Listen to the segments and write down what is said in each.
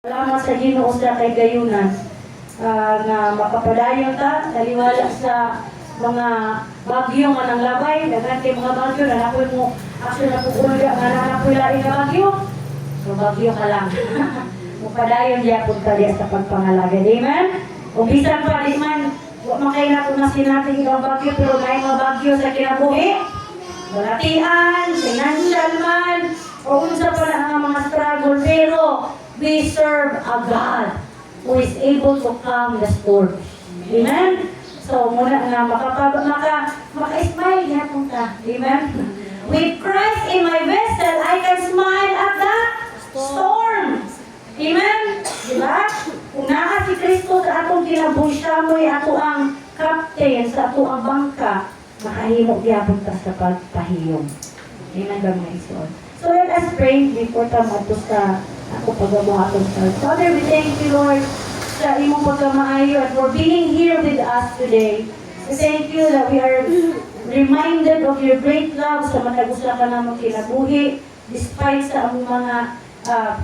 Salamat sa Ginoo sa kay gayunan nga makapadayon ta taliwala sa mga bagyo nga nang labay daghan kay mga bagyo na napoy mo actually napugulga nga napoy lain nga bagyo so bagyo ka lang mupadayon gyapon ta diya sa pagpangalagad amen ug bisan pa di man wa makay nato na sinating ibang bagyo pero may mga bagyo sa kinabuhi balatian financial man o unsa pa na ang mga struggle pero we serve a God who is able to calm the storm. Amen? So, muna na maka-smile niya punta. Amen? With Christ in my vessel, I can smile at the storm. Amen? Diba? Kung naa si Kristo sa atong kinabuhi, siya mo'y ato ang captain sa ato ang bangka, makahimok gyapon ta sa pagpahiyom. Amen ba mga ison? So, let us pray before tamato sa ako pagkabuhaton sa Father, we thank you, Lord, sa imong pagkamaayo and for being here with us today. We thank you that we are reminded of your great love sa matag-usa ka namang kinabuhi, despite sa among mga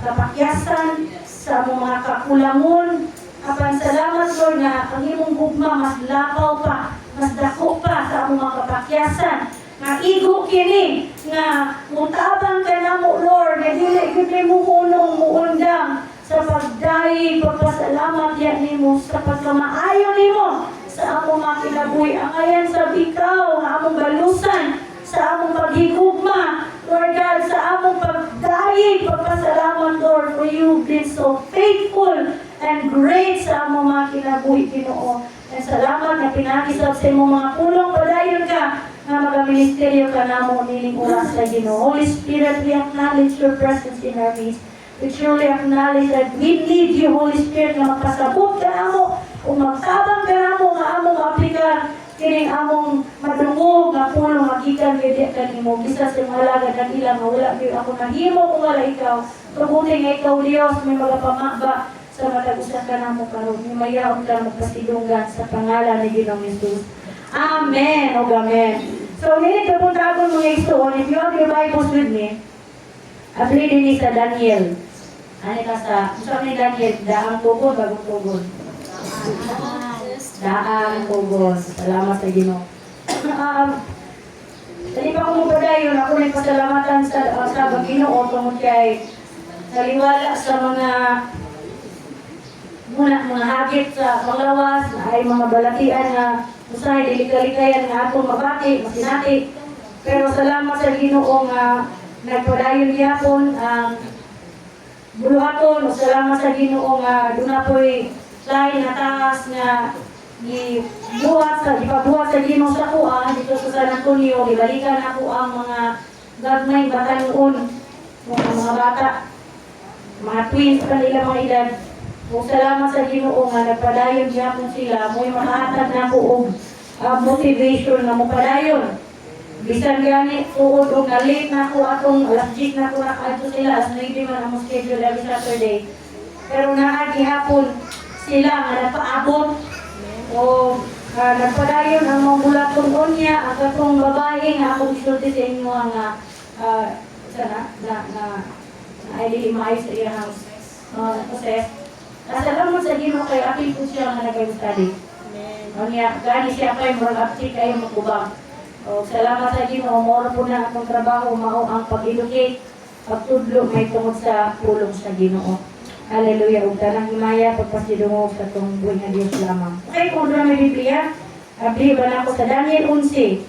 kapakyasan, sa among mga kakulangon. Apan salamat, Lord, na ang imong gugma mas lapaw pa, mas dako pa sa among mga kapakyasan. Nga igo kini nga mutabang ka na mo, Lord, nga dili gyud mo hunong muundang sa pagdayi pagpasalamat yan nimo sa pagkamaayo nimo sa among mga kinabuhi angayan sa bikaw nga among balusan sa among paghigugma, Lord God, sa among pagdayi pagpasalamat, Lord, for you've been so faithful and great sa among mga kinabuhi, Ginoo. And salamat na pinakisab sa imong mga pulong padayon ka na magaministeryo ka namo nining oras sa Ginoo. Holy Spirit, we acknowledge your presence in our midst. We truly acknowledge that we need you, Holy Spirit, na magpasabot ka namo o magtabang ka namo nga among aplikan kining among madungog nga pulong magikan gid kanimo. Bisa sa mga alagad ng ilang nga wala gyud ako nahimo kung wala ikaw. Kabuti nga ikaw, Dios, may mga pamagba sa matag-usa ka namo karon. Himayaon ka magpasidunggan sa pangalan ni Ginoong Hesus. Amen o amen. So, nini kapuntagon mga igsoon, if you have your Bibles with me, abli din sa Daniel. Ano ka sa, gusto ni Daniel, daang tugon, bagong tugon. Daang tugon. Salamat sa Ginoo. Dali pa ko mupadayon, ako rin pasalamatan sa Ginoo tungkol kay naliwala sa mga mga hagit sa panglawas, ay mga balatian na usahay, delikalikayan nga atong mabati, masinati. Pero salamat sa Ginoo nga nagpadayon gyapon ang buluhaton. Salamat sa Ginoo nga doon apoy lain na taas nga gipabuhat sa Ginoo sa kuha dito sa San Antonio. Gibalikan ako ang mga gagmay batanon, mga bata, mga twins kanila mga edad. Kung salamat sa Ginoo nga nagpadayon gyapon sila, mo'y makahatag na ko og motivation nga mopadayon. Bisan gani tuod og na-late na ako atong alas 10 na ako nakaadto sila, as 9 man ang schedule every Saturday. Pero naagihapon sila nga nagpaabot o nagpadayon ang mga bulaton niya ang katong babae nga akong isulti sa inyo nga ay dili maayo sa iyang house. Process. Salamat sa Ginoo kay apil po siya nga nag-study. Niya, gani siya kay murag apil kayo magubang. O salamat sa Ginoo, moro po na akong trabaho, mao ang pag-educate, pagtudlo may tungod sa pulong sa Ginoo. Hallelujah. Ug tanang himaya pagpasidungog sa tong buhay nga Dios lamang. Okay, kung doon may Biblia, abli ba na ako sa Daniel 11.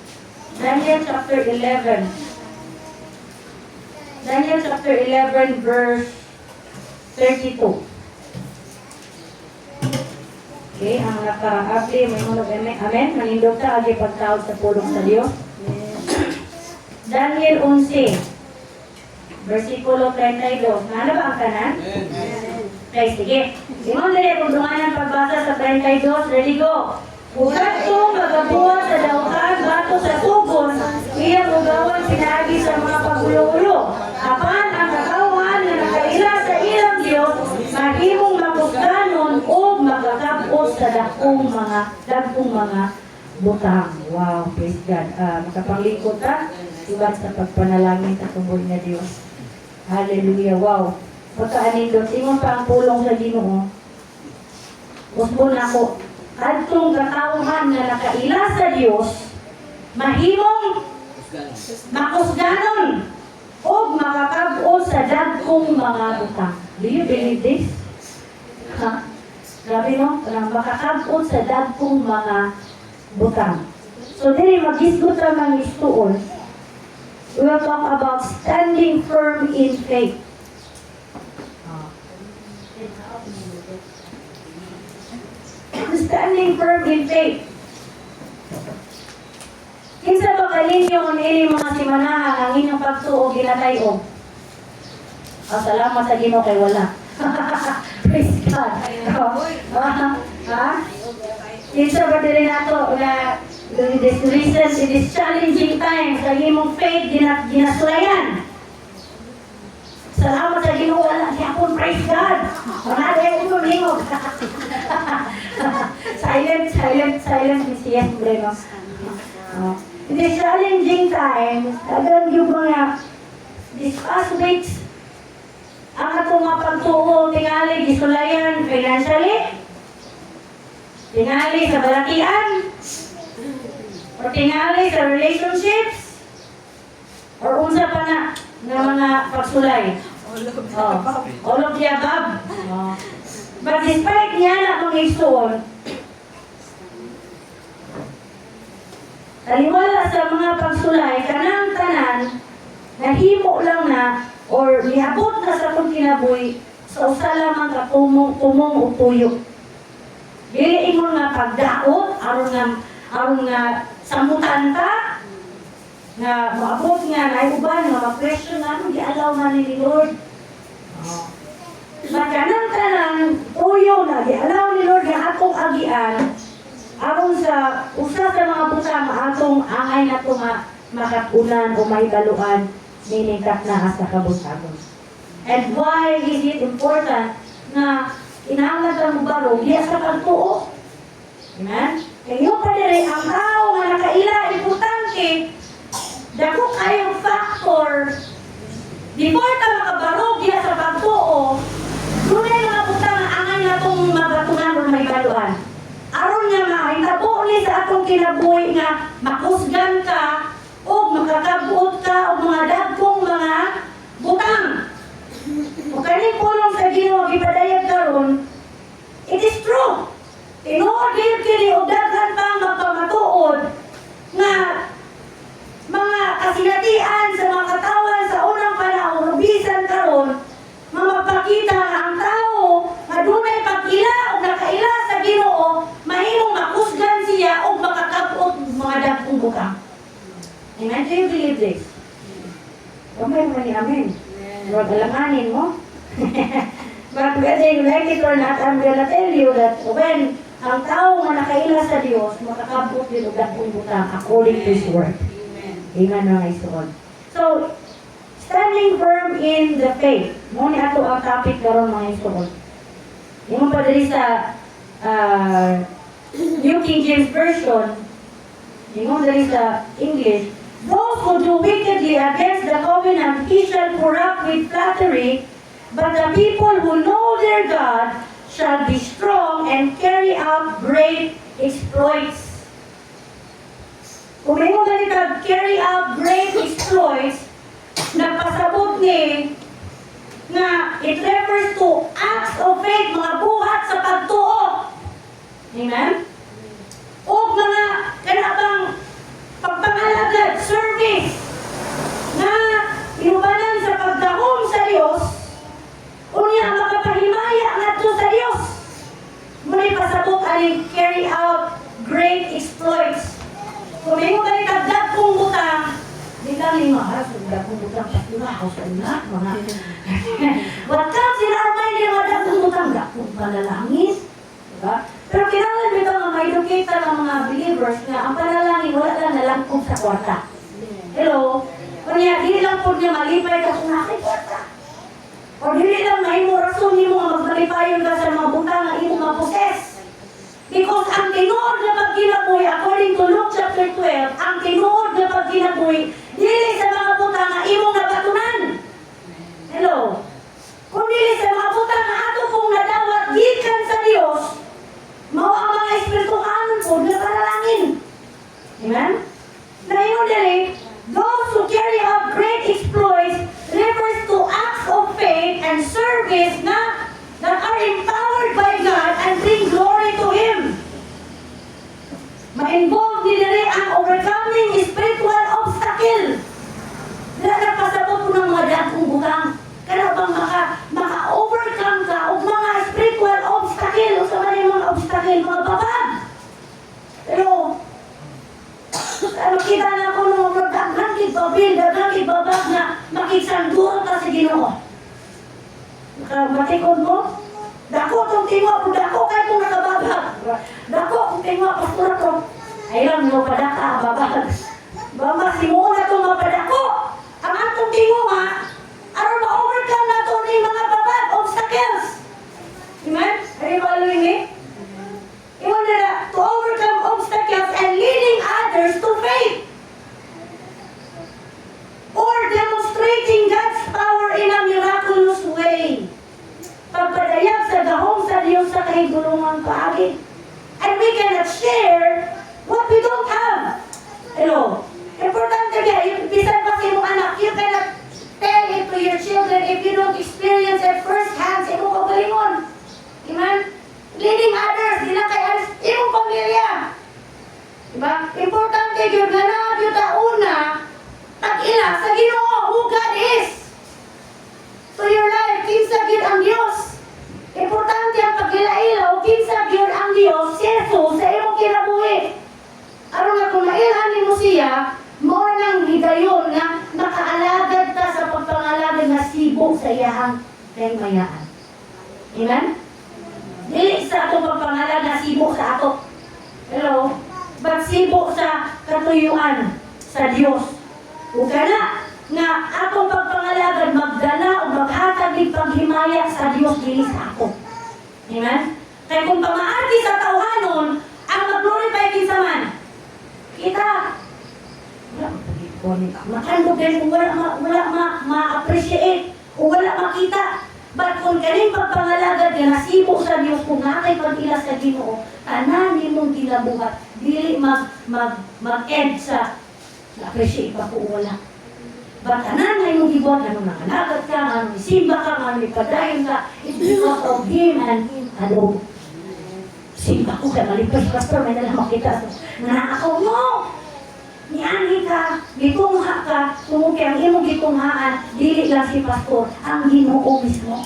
Daniel chapter 11. Daniel chapter 11 verse 32. Okay, ang naka-apply, may mga amen. Manindog ta, agi pagtawag sa pulong sa Diyos. Daniel 11, versikulo 32. Ano ba ang kanan? Okay, sige. Simon dali, kung dunganan pagbasa sa 32, ready go. Ugat ko, magabuhat sa daukan, bato sa tugon, iyang ugawan pinaagi sa mga pagulo-ulo. Apan, ang kakawan na nakaila sa ilang Diyos, mahimong mapugkanon o magkakapos sa dakong mga butang. Wow, praise God. Makapanglingkod ka, ibat sa pagpanalangin sa tungkol na Diyos. Hallelujah, wow. pagkaanindot, ingon pa ang pulong sa Ginoo. Usbon ako, adtong katawhan nga nakaila sa Dios, mahimong makusganon o makakab-o sa dagkong mga butang. Do you believe this? Ha? Grabe no? Makakab-o sa dagkong mga butang. So, dili mag-isgot ang mga istuon. We will talk about standing firm in faith. Standing firm in faith. Kinsa ba kaninyo kung ini mga simanahan ang inyong pagtuo ginatayo? Salamat sa Ginoo kay wala. Praise God. Kinsa ba diri nato na this recent, in this challenging times, sa imong faith ginasulayan? Salamat sa Ginoo wala siya akong praise God. Wala din ko lingog. Silent Messias Breno. In this challenging time, tagang yung mga these past weeks, ang atong mga pagtuo, tingali, gisulayan financially, tingali sa balakian, o tingali sa relationships, or unsa pa na mga pagsulay. All of the above. But despite niya na mga isuon, taliwala sa mga pagsulay, kanang tanan, nahimo lang na, or niabot na sa kong kinabuhi, sa usa lamang ka tumong o tuyo. Dili ingon nga pagdaot, aron nga samutan ta, nga maabot nga na uban nga ma-question nga ano gialaw man ni Lord. Magkanang tanan tuyo na gialaw ni Lord nga atong agian aron sa usa sa mga butang atong angay nato nga makapunan o mahibaluan ninikat na sa kabutagon. And why is it important na inangad ang mubarog diya sa pagtuo? Amen? Kayo pa diri ang tao nga nakaila importante dako kayong factor before ta makabarog diya sa pagtuo, dunay mga butang nga angay natong mabatunan o mahibaluan. Aron nga mahitabo ni sa atong kinabuhi nga makusgan ka o makakabuot ka o mga dagkong mga butang. O kaning pulong sa Ginoo gipadayag karon, it is true. Tinuod kini og daghan pang magpamatuod nga mga kasinatian sa mga katawan sa unang panahon bisan karon nga mapakita nga ang tao nga dunay pag-ila o nakaila sa Ginoo mahimong makusgan siya o makakabot mga dagkong butang. Amen? Do you believe this? Kamay mo ni amen. Huwag alanganin mo. But whether you like it or not, I'm gonna tell you that when ang tao nga nakaila sa Diyos, makakabot din o dagkong butang according to His word. Amen mga isuon. So, standing firm in the faith. Muna ato ang topic karon mga isuon. Yung pa dali sa New King James Version, yung dali sa English, those who do wickedly against the covenant, he shall corrupt with flattery, but the people who know their God shall be strong and carry out great exploits. Kung may mo ganito, carry out great exploits, nagpasabot ni na it refers to acts of faith, mga buhat sa pagtuo. Amen? O mga kanabang pagpangalagad, service, na inubanan sa pagdahom sa Diyos, unya makapahimaya nato sa Diyos. Muna pasabot ani carry out great exploits. Kung may mo ganit dagkong butang, di lang lima haras, dagkong butang sa ako sa una, mga what comes in our mind yung dagkong butang, dagkong panalangin. Diba? Pero kailangan dito nga ma-educate ng mga believers na ang panalangin wala lang nalangkong sa kwarta. Hello? Kunya, hindi lang po niya malipay ka kung nakikwarta. O hindi lang mahimo rason niyo nga magmalipayon ka sa mga butang na imo maposes. Because ang tinuod na pagkinabuhi, according to Luke chapter 12, ang tinuod na pagkinabuhi, dili sa mga butang na imong nabatunan. Hello? Kung dili sa mga butang na ato pong nadawat gikan sa Dios, mao ang mga espiritu kanon po nga panalangin. Amen? Naingon dili, those who carry out great exploits refers to acts of faith and service that are empowered by God and bring glory to Him. Ma-involve nila ang overcoming spiritual obstacle. Na nagpasabot ko ng mga dagkong butang. Kaya bang maka-overcome ka o mga spiritual obstacle o sa mga obstacle, mga babag. Pero, makita na ko ng mga daghang kibabil, daghang kibabag na makisanduro ka sa Ginoo. Matikod mo? Dako kung tingwa ko, dako kayo kung nakababag. Dako kung tingwa pastora ko. Ayun, mo padaka, babag. Bama, simula itong mapadako. Ang atong tingwa, aron ma-overcome na ito ng mga babag, obstacles. Amen? Are you following me? Iwan nila, to overcome obstacles and leading others to faith. Or demonstrating God's power in a miraculous way. Pagpadayag sa gahong sa Diyos sa kahigulungang paagi. And we cannot share what we don't have. Hello? Importante kaya, bisan pa sa imong anak, you cannot tell it to your children if you don't experience it firsthand sa imong kagalingon. Amen? Leading others, sila kay imong pamilya. Diba? Importante yun, na yun una, tag-ila sa Ginoo, who God is. To your life, kinsa gyud ang Dios. Importante ang pag-ila-ila o kinsa gyud ang Dios, si Jesus, sa imong kinabuhi. Aron nga kung mailhan nimo siya, mo nang higayon na makaalagad ta sa pagpangalagad na sibo sa iyahang mayaan. Amen? Dili sa atong pagpangalagad na sibo sa ato. Hello? But sibo sa katuyuan sa Dios. Ug kana nga atong pagpangalagad magdala o maghatag ng paghimaya sa Dios dili sa ako. Amen? Kaya kung pamaagi sa tawhanon, ang mag-glorify kinsa man. Kita. Makandog din kung wala ma-appreciate o wala makita. But kung kaning pagpangalagad nga nasibo sa Dios kung nakay pag-ila sa Ginoo, tanan nimong ginabuhat, dili mag-end sa appreciate pa ko wala. But tanan na yung gibuhat, ano nakalagad ka, ano isimba ka, ano ipadayon ka, it's because of Him and Him alone. Simba ko ka, malipas pastor, may nalang makita. Nanakaw mo! Niani ka, gitungha ka, tumuki ang imong gitunghaan, dili lang si pastor, ang Ginoo mismo.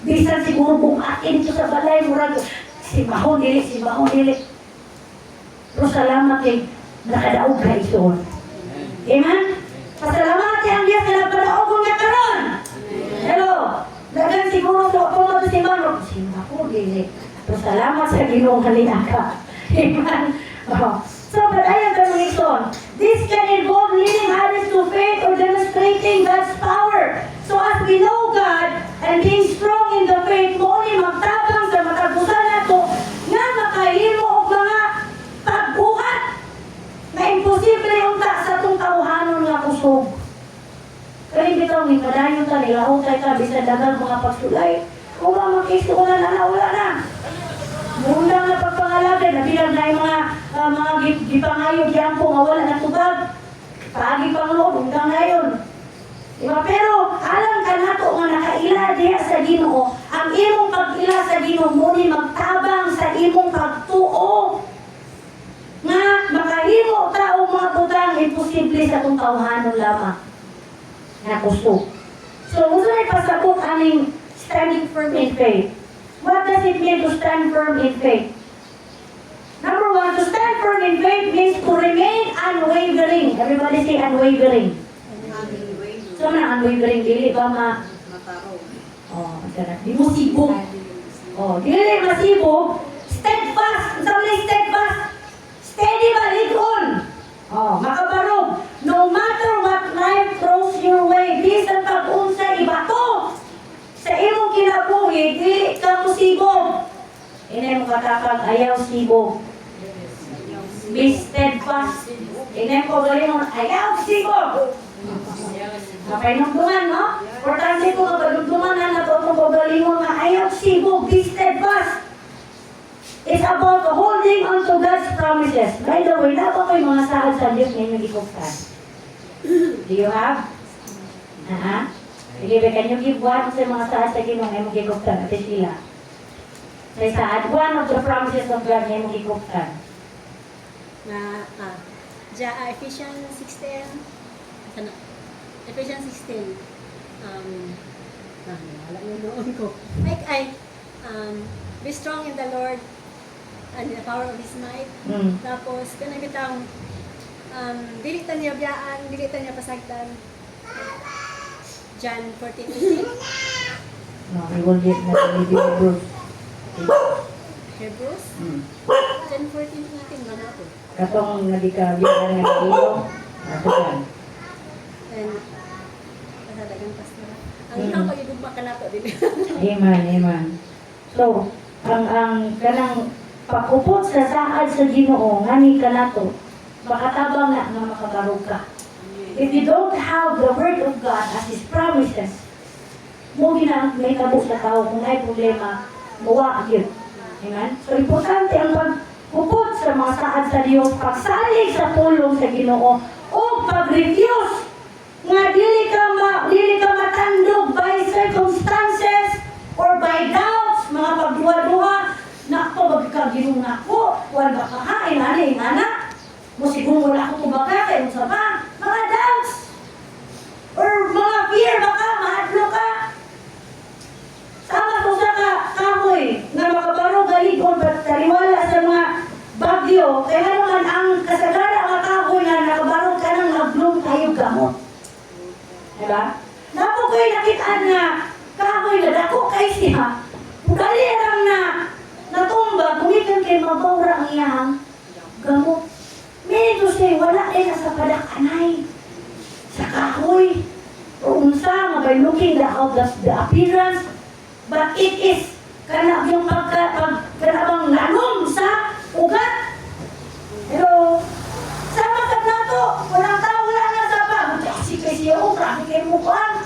Bisan siguro bukatin ito sa balay, murag, simbahon dili. Pero salamat kay nakadaog ka isoon. Amen? Pasalamati ang Diyos na nagpadaog kong nakaroon. Hello? Dagan siguro sa pumunta si Mano. Simbahon dili. Pero salamat sa Ginoong halinaka. Amen? So, but I have the reason. This can involve leading others to faith or demonstrating God's power. So as we know God and being strong in the faith, mo ni magtabang sa matagusan nato nga makahimo og mga pagbuhat na imposible unta sa itong tawhanon nga kusog. Kaya bitaw ni padayon ta nila utay ka bisan daghang mga pagsulay. Kung makisulan na wala na. Muna nga pagpangalagay, nabilang na yung mga gipangayog yan po nga wala na tubag. Paagi pang loob, hanggang ngayon. Diba? Pero alam ka na to nga nakaila diya sa Ginoo, ang imong pag-ila sa Ginoo mo ni magtabang sa imong pagtuo. Nga makahimo tao mga butang imposible sa itong tawhanon lamang. Nga gusto. So, gusto na ipasabot aning standing firm in faith. What does it mean to stand firm in faith? Number one, to stand firm in faith means to remain unwavering. Everybody say unwavering. So na unwavering, dili ba Matarong. Di mo sibog. Dili masibog. Steadfast. Something steadfast. Steady ba, lead on. Makabarog. No matter what life throws your way, bisan pag-unsa ibato. Sa imong kinabuhi, dili ka musibog. Inay mo katapag, ayaw sibog. Be steadfast. Inay ko galing mo, ayaw sibog. Mapainungtungan, no? Importante ko mapainungtungan na ito itong pagalingon na ayaw sibo, be steadfast. It's about holding on to God's promises. By the way, dapat ko yung mga sahad sa Diyos na inyong ikuktan. Do you have? Sige, can you give one sa mga sahad sa Ginoo na inyong ikuktan? Ate Sheila. Sa sahad, one of the promises of God na inyong ikuktan. Ephesians 16. Ephesians 16. Wala yung noon ko. Be strong in the Lord and in the power of His might. Tapos, kanagitang, dili ta niya biyaan, dili ta niya pasagdan. John 14:18. No, we will get na Hebrews. Hebrews? John 14:18 ba na po? Katong nagikabihan nga ilong. Ato yan. And, kasadagang pastor. Ang ikaw pag-igugma ka na po, dili. Amen. So, ang kanang pakupot sa sahad sa Ginoo ngani kanato makatabang na nga makabarog ka. If you don't have the word of God as His promises, mo gina may tabo sa tao kung may problema, muwa gyud. Amen. So importante ang pagpupot sa mga sahad sa Dios, pagsalig sa tulong sa Ginoo o pag-refuse nga dili ka matandog by circumstances or by doubts, mga pagduwa-duwa. Nakto, magkagilong na ko. Wala ka ha, inani, ingana. Musigong wala ko kumbaga, kayo sa pa. Mga doubts. Or mga fear, baka mahadlo ka. Sama ko sa kahoy na makabaro galikon at taliwala sa mga bagyo. Kaya naman ang kasagara mga kahoy na nakabaro ka ng maglong tayo gamot. Diba? Napo ko'y nakitaan na kahoy na dako kay siya. Dali lang na natumba, kumikan kay mabawra ang iyang gamot. Medyo siya, wala din sa padakanay. Sa kahoy. O unsa, nga by looking at the appearance, but it is kana yung pagkanabang nanom sa ugat. Hello? Sama ka na to. Walang tao, wala na sa pa. Kasi siya, grabe kayo mukhaan.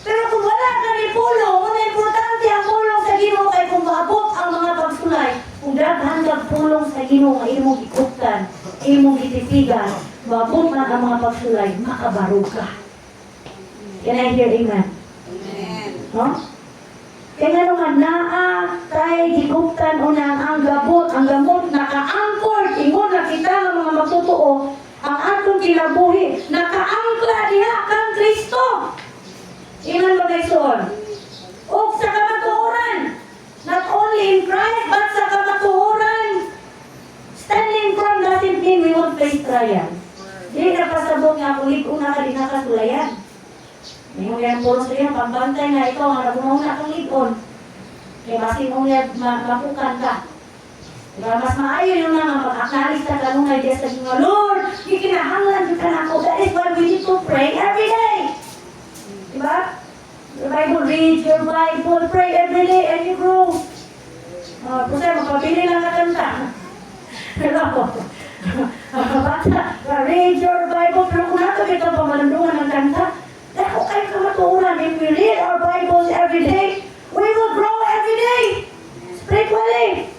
Pero kung wala ka ni pulong, kung importante ang pulong sa Ginoo kay kung maabot ang mga pagsulay, kung daghan kag pulong sa Ginoo nga imong ikuktan, imong ititigan, maabot man ang mga pagsulay, makabarog ka. Can I hear amen? Amen. No? Kaya nga naman, tayo gikuktan unang ang gamot naka-anchor, ingon na kita ang mga matutuo, ang atong kinabuhi, naka-angkla diha kang Kristo. Iman magayson. O sa kamatuoran. Not only in Christ, but sa kamatuoran. Standing firm doesn't mean we won't face trials. Hindi na pasabot nga kung liguna ka din nakasulayan. Ngayon yan puro sa iyo, pagbantay na ikaw ang nagunaw na kang ligon. Kaya basin mo niya mapukan ka. Diba, mas maayo yung naman pag-aknalis na kanunay diya sa mga Lord, ikinahanglan ka na ako. That is why we need to pray every day. Diba? The Bible, read your Bible, pray every day, and you grow. Kasi magpapili lang na kanta. Pero bata, read your Bible, pero kung nato ito pamalandungan ng kanta, dahil kayo kamatuuran, if we read our Bibles every day, we will grow every day. Spiritually.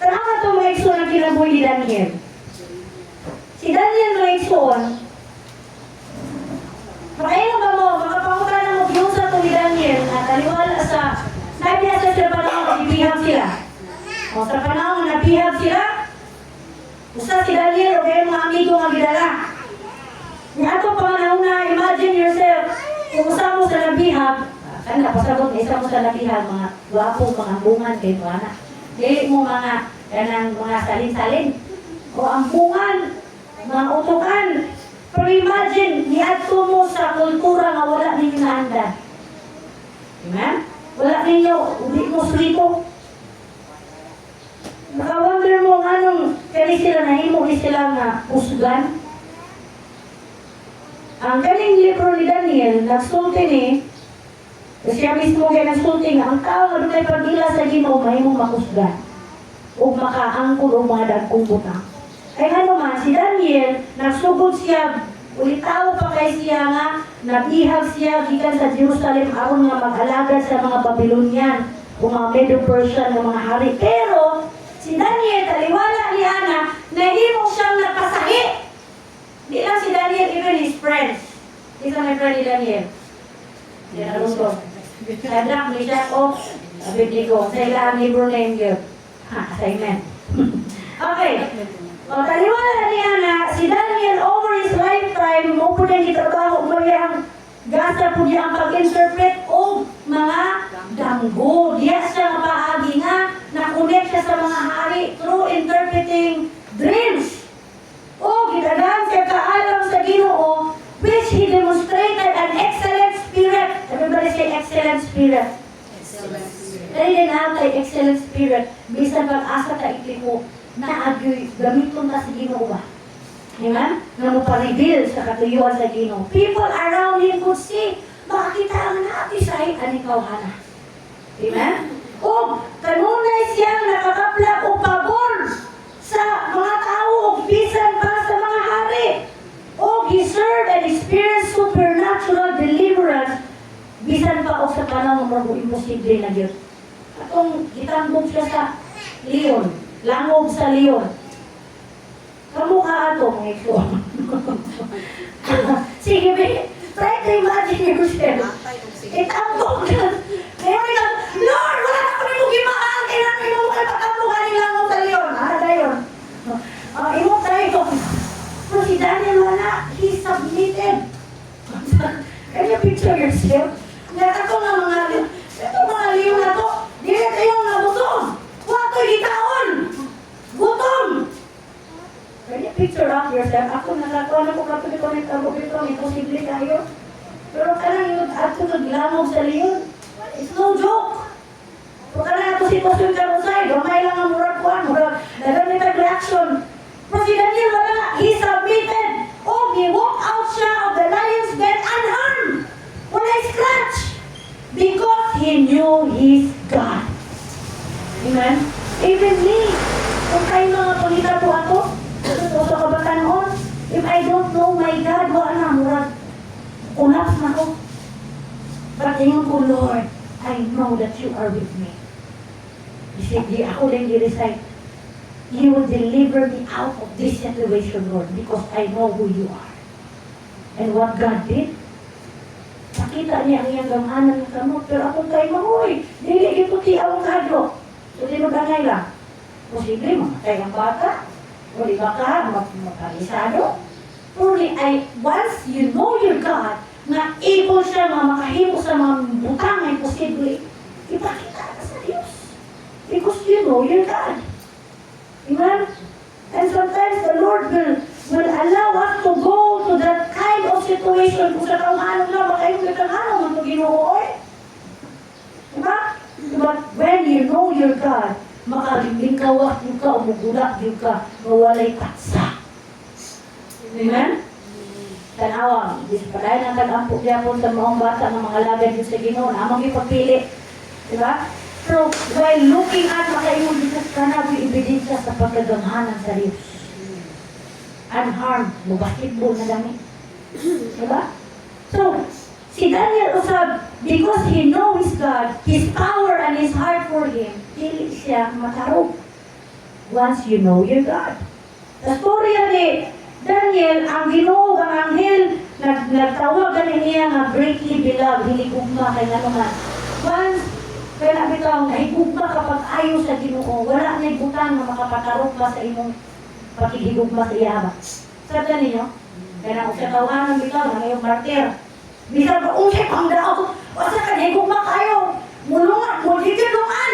Tanawa ito mga igsoon ang kinabuhi ni Daniel. Si Daniel mga igsoon, makainong ba mo, makapangutan na mo yung sa ito ni Daniel na taliwala sa nabiya sa panahon na ibihag sila. O sa panahon na nabihag sila, usa si Daniel o kayo mga amigo nga gidala. Nga ito panahon na imagine yourself, kung usa mo sa nabihag, kanda pasabot na isa mo sa nabihag, mga guwapo, mga ambungan kayo mga anak. Dili mo mga kanang mga salin-salin o ambungan, mga utukan. Pero imagine, niadto mo sa kultura nga wala ninyo naanda. Amen? Wala ninyo, hindi mo slito. Nakawonder mo nga nung kani sila nahimo ni sila nga usgan. Ang kaning libro ni Daniel, nagsulti ni, siya mismo kaya nagsulti nga, ang tao nga doon ay pagila sa Ginoo, mahimong makusgan. O makaangkol o mga dagkong butang. Kaya nga naman, si Daniel, nagsugod siya, ulitaw pa kay siya nga, nabihag siya, gikan sa Jerusalem, aron nga mag-alagad sa mga Babylonian, o mga Medo-Persian ng mga hari. Pero, si Daniel, taliwala ni Ana, nahimo siyang napasahi. Di lang si Daniel, even his friends. Isa may friend ni Daniel. Yan, alam ko. Shadrach, Meshach, o Abednego. Sa ilang Hebrew name yun. Assignment. Okay. O, taliwala ni Ana, si Daniel over his lifetime, mo po niya itrabaho, umayang gasa po niya ang pag-interpret o mga damgo. Diya siya mapaagi nga, nakunik siya sa mga hari through interpreting dreams. O, gitagan siya kaalam sa Ginoo, which he demonstrated an excellent spirit. Everybody say excellent spirit. Kaya din natin excellent spirit. Bisan pag-asa ka itliko, na agyoy gamiton ta sa Ginoo ba? Amen? Na mo pa-reveal sa katuyuan sa Ginoo. People around him could see, makakita ang natisay anikaw hana. Amen? O kanunay siyang nakakaplak o pabor sa mga tao o bisan pa sa mga hari. O he served and experienced supernatural deliverance bisan pa o sa panahon ng mga imposible na Diyos. Atong gitambog siya sa leon. Langog sa leon. Kamukha ato, mga ito. Sige, try to imagine yourself. Itambog na. Ngayon lang, Lord, wala na kami mong gimahal. Kailangan mo magpatambog ka nila langog sa leon. Dayon. Imong tayo. Pero si Daniel wala. He submitted. Can you picture yourself? Ako nga mga leon. Ito mga leon na to. Dili kayo nga gutom. Wato'y itaon. Gutom. Can you picture up yourself? Ako nakakuha na ko kapag ito imposible kayo. Pero kanang yun, ato naglamog sa leon. It's no joke. Pero kanang ato sitwasyon ka mo sa'yo, gamay lang ang murag kuhan, murag nagamit ang reaction. Pero si Daniel wala, he submitted. Oh, he walked out siya of the lion's den unharmed. Wala scratch. Because he knew his God. Amen? Even me, kung kayo mga pangita po ako, sa kabatanon, if I don't know my God, wala na, murag, collapse na ko. But ingon ko, Lord, I know that you are with me. Di ako din i-recite. You will deliver me out of this situation, Lord, because I know who you are. And what God did, nakita niya ang iyang gamanan ng kamot, pero akong kayo mahoy, dili ito ti awang kadlo. So, di magangay lang. Posible, mamatay ang bata. O di ba ka, magkalisado. Pero once you know your God, na able siya makahimo sa mga butang na imposible, ipakita ka sa Diyos. Because you know your God. Amen? And sometimes the Lord will allow us to go to that kind of situation kung sa kauhanan lang, makayong katanghanan mo Ginoo. Diba? But when you know your God, makalingkawak yung ka, umugulak yung ka, mawalay patsa. Amen? Tanawang, disipalay ng tag-ampok niya po sa maong bata ng mga lagad yung sa Ginoo, namang ipagpili. Diba? So, while looking at makaimong dito ka na, may ebidensya sa pagkagamhanan sa Diyos. Unharmed, basketball na dami. Diba? So, si Daniel usab, because he knows God, his power and his heart for him, dili siya matarog. Once you know your God. Sa storya ni Daniel, ang Ginoo, ang anghel, nagtawag ganin niya nga greatly beloved, hiligugma kay nga naman. Once, kaya nabitaw, nahigugma kapag ayaw sa Ginoo, wala na ibutang na makapatarog pa sa imong pakigigugma sa iyaba. Sabi ninyo, kaya na kung sa tawanan bitaw, na ngayong martir, bisa ba unsay pang daw? Wasa ka higugma kayo. Mulungan, mulitidungan.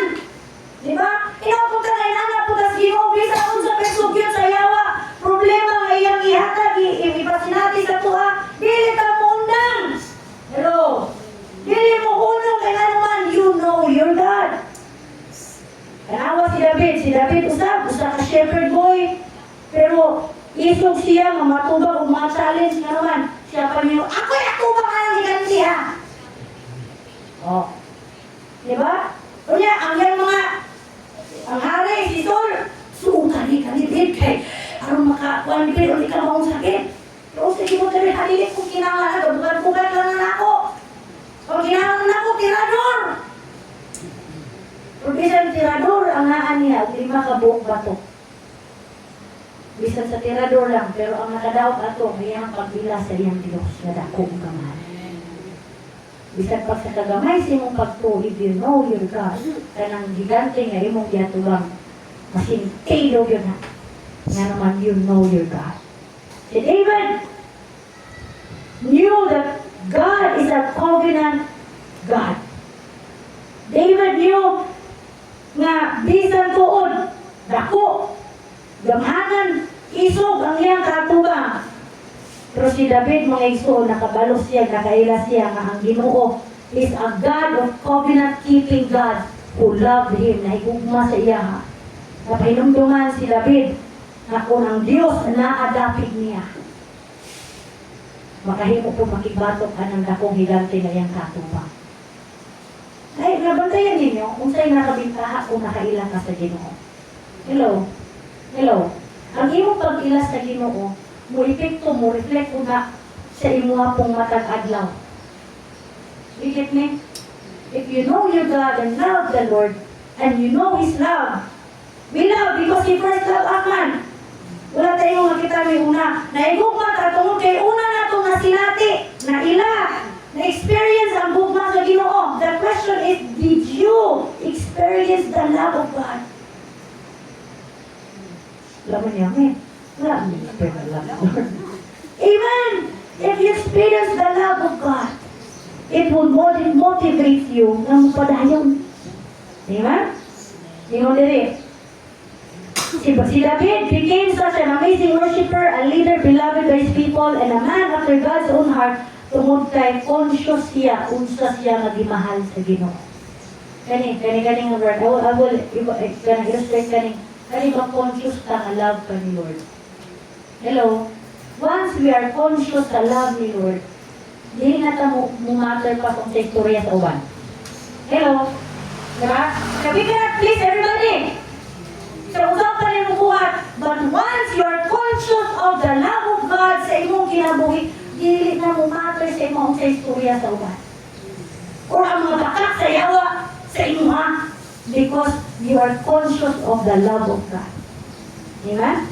Di ba? Inapunta na inana po tas Ginoo bisa unsa kay sugyan sa yawa. Problema nga iyang ihatag ipasinati sa tuha. Dili ka mo undang. Hello. Dili mo unong kay naman you know your God. Kanawa si David. Si David usa ka shepherd boy. Pero isog siya nga matubag o mga challenge nga naman. Siya pa niyo, ako'y atubang ka lang ikan siya. Oh. Diba? Kunya, ang yan mga, ang hari, si Saul, suutan ni David kay, Aron makakuan pero di ka maong sakit. Pero sige mo diri halilit kung kinahanglan bugat-bugat lang na ako. Kung kinahanglan na ako tirador. Pero bisan tirador ang naan niya 5 ka buok bato. Bisan sa tirador lang pero ang nakadaot ato iyang pagbila sa iyang Dios nga dako ug gamay. Bisan pag sa kagamay sa imong pagtuo, if you know your God, kanang gigante nga imong giatubang masintilo yun ha. Nga naman you know your God. Si David knew that God is a covenant God. David knew nga bisan tuod, dako, gamhanan, isog ang iyang katubang. Pero si David, mga igsoon, nakabalo siya, nakaila siya nga ang Ginoo is a God of covenant-keeping God who loved him, na higugma sa iya. Napahinumduman si David na kung ang Diyos naadapig niya, makahimo po makibatok anang dakong higante na iyang katubang. Ay, nabantayan ninyo kung sa'yo nakabintaha kung nakaila ka sa Ginoo. Hello? Hello? Ang imong pag-ila sa Ginoo, mo epekto mo, reflect ko na sa imuha pong matag adlaw. You get me? If you know your God and love the Lord, and you know His love, we love because He first loved us man. Wala tayong makita may una. Naigugma ka tungkol kay una na itong nasinati, na ila, na-experience ang gugma sa Ginoo. The question is, did you experience the love of God? Laman niya, wala mo experience the love of God. Amen! If you experience the love of God, it will motivate you na mapadayon. Amen? Tingnan diri. Si David became such an amazing worshiper, a leader beloved by his people, and a man after God's own heart, tungod kay conscious siya, unsa siya magimahal sa Ginoo. Kani nga word, I will illustrate kani mag-conscious ta nga love ka ni Lord. Hello? Once we are conscious sa love ni Lord, di na ta mo matter pa kung sa istorya sa uban. Hello? Diba? Sabi ka na, please everybody! So, usap pa rin mo buhat. But once you are conscious of the love of God sa imong kinabuhi, dili na mo matter sa imong sa istorya sa uban. Or ang mga bakak sa yawa sa imuha. Because you are conscious of the love of God. Amen?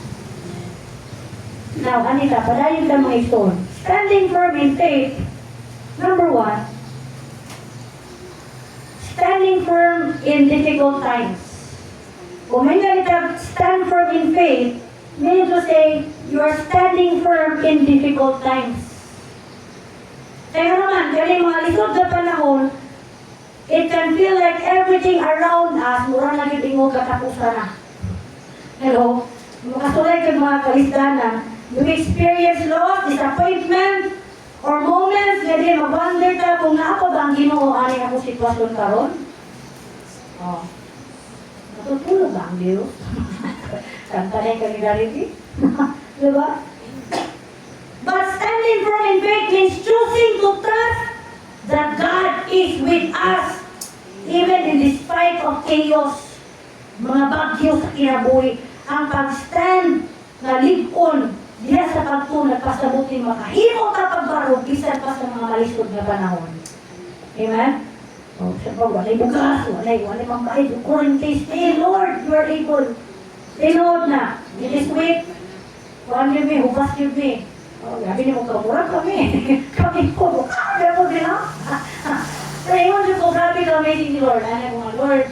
Now, Anita, padayon ka mga ison. Standing firm in faith, number 1, standing firm in difficult times. Kung may ganita, stand firm in faith, meaning to say, you are standing firm in difficult times. Kaya naman, galing mga lisod na panahon, it can feel like everything around us, mura na yun ingog katapusan na. Hello? Makasulay ka mga kalisdanan, you experience loss, disappointment, or moments na din mag-wonder ka kung naapa ba ang Ginoo ani ako sitwasyon karon? Oh. Natutulog ba ang Diyos? Kanta na yung kanigarity? Diba? But standing firm in faith means choosing to trust that God is with us even in despite of chaos, mga bagyo sa kinabuhi. Ang pag-stand na ligon diya sa pagtunag pasabutin makahimo ta pagbarog bisan pa sa mga malisod na panahon. Amen? O, sa pag walay bugas, walay mang kahit quarantine, hey Lord, you are able. Tinood na, this week, kuhan yun may, hugas yun may. O, gabi niyo mo kamurag kami. Kami po, bukas, pero din ha? Pero yun yun po, grabe ka, amazing ni Lord. Ano mga Lord,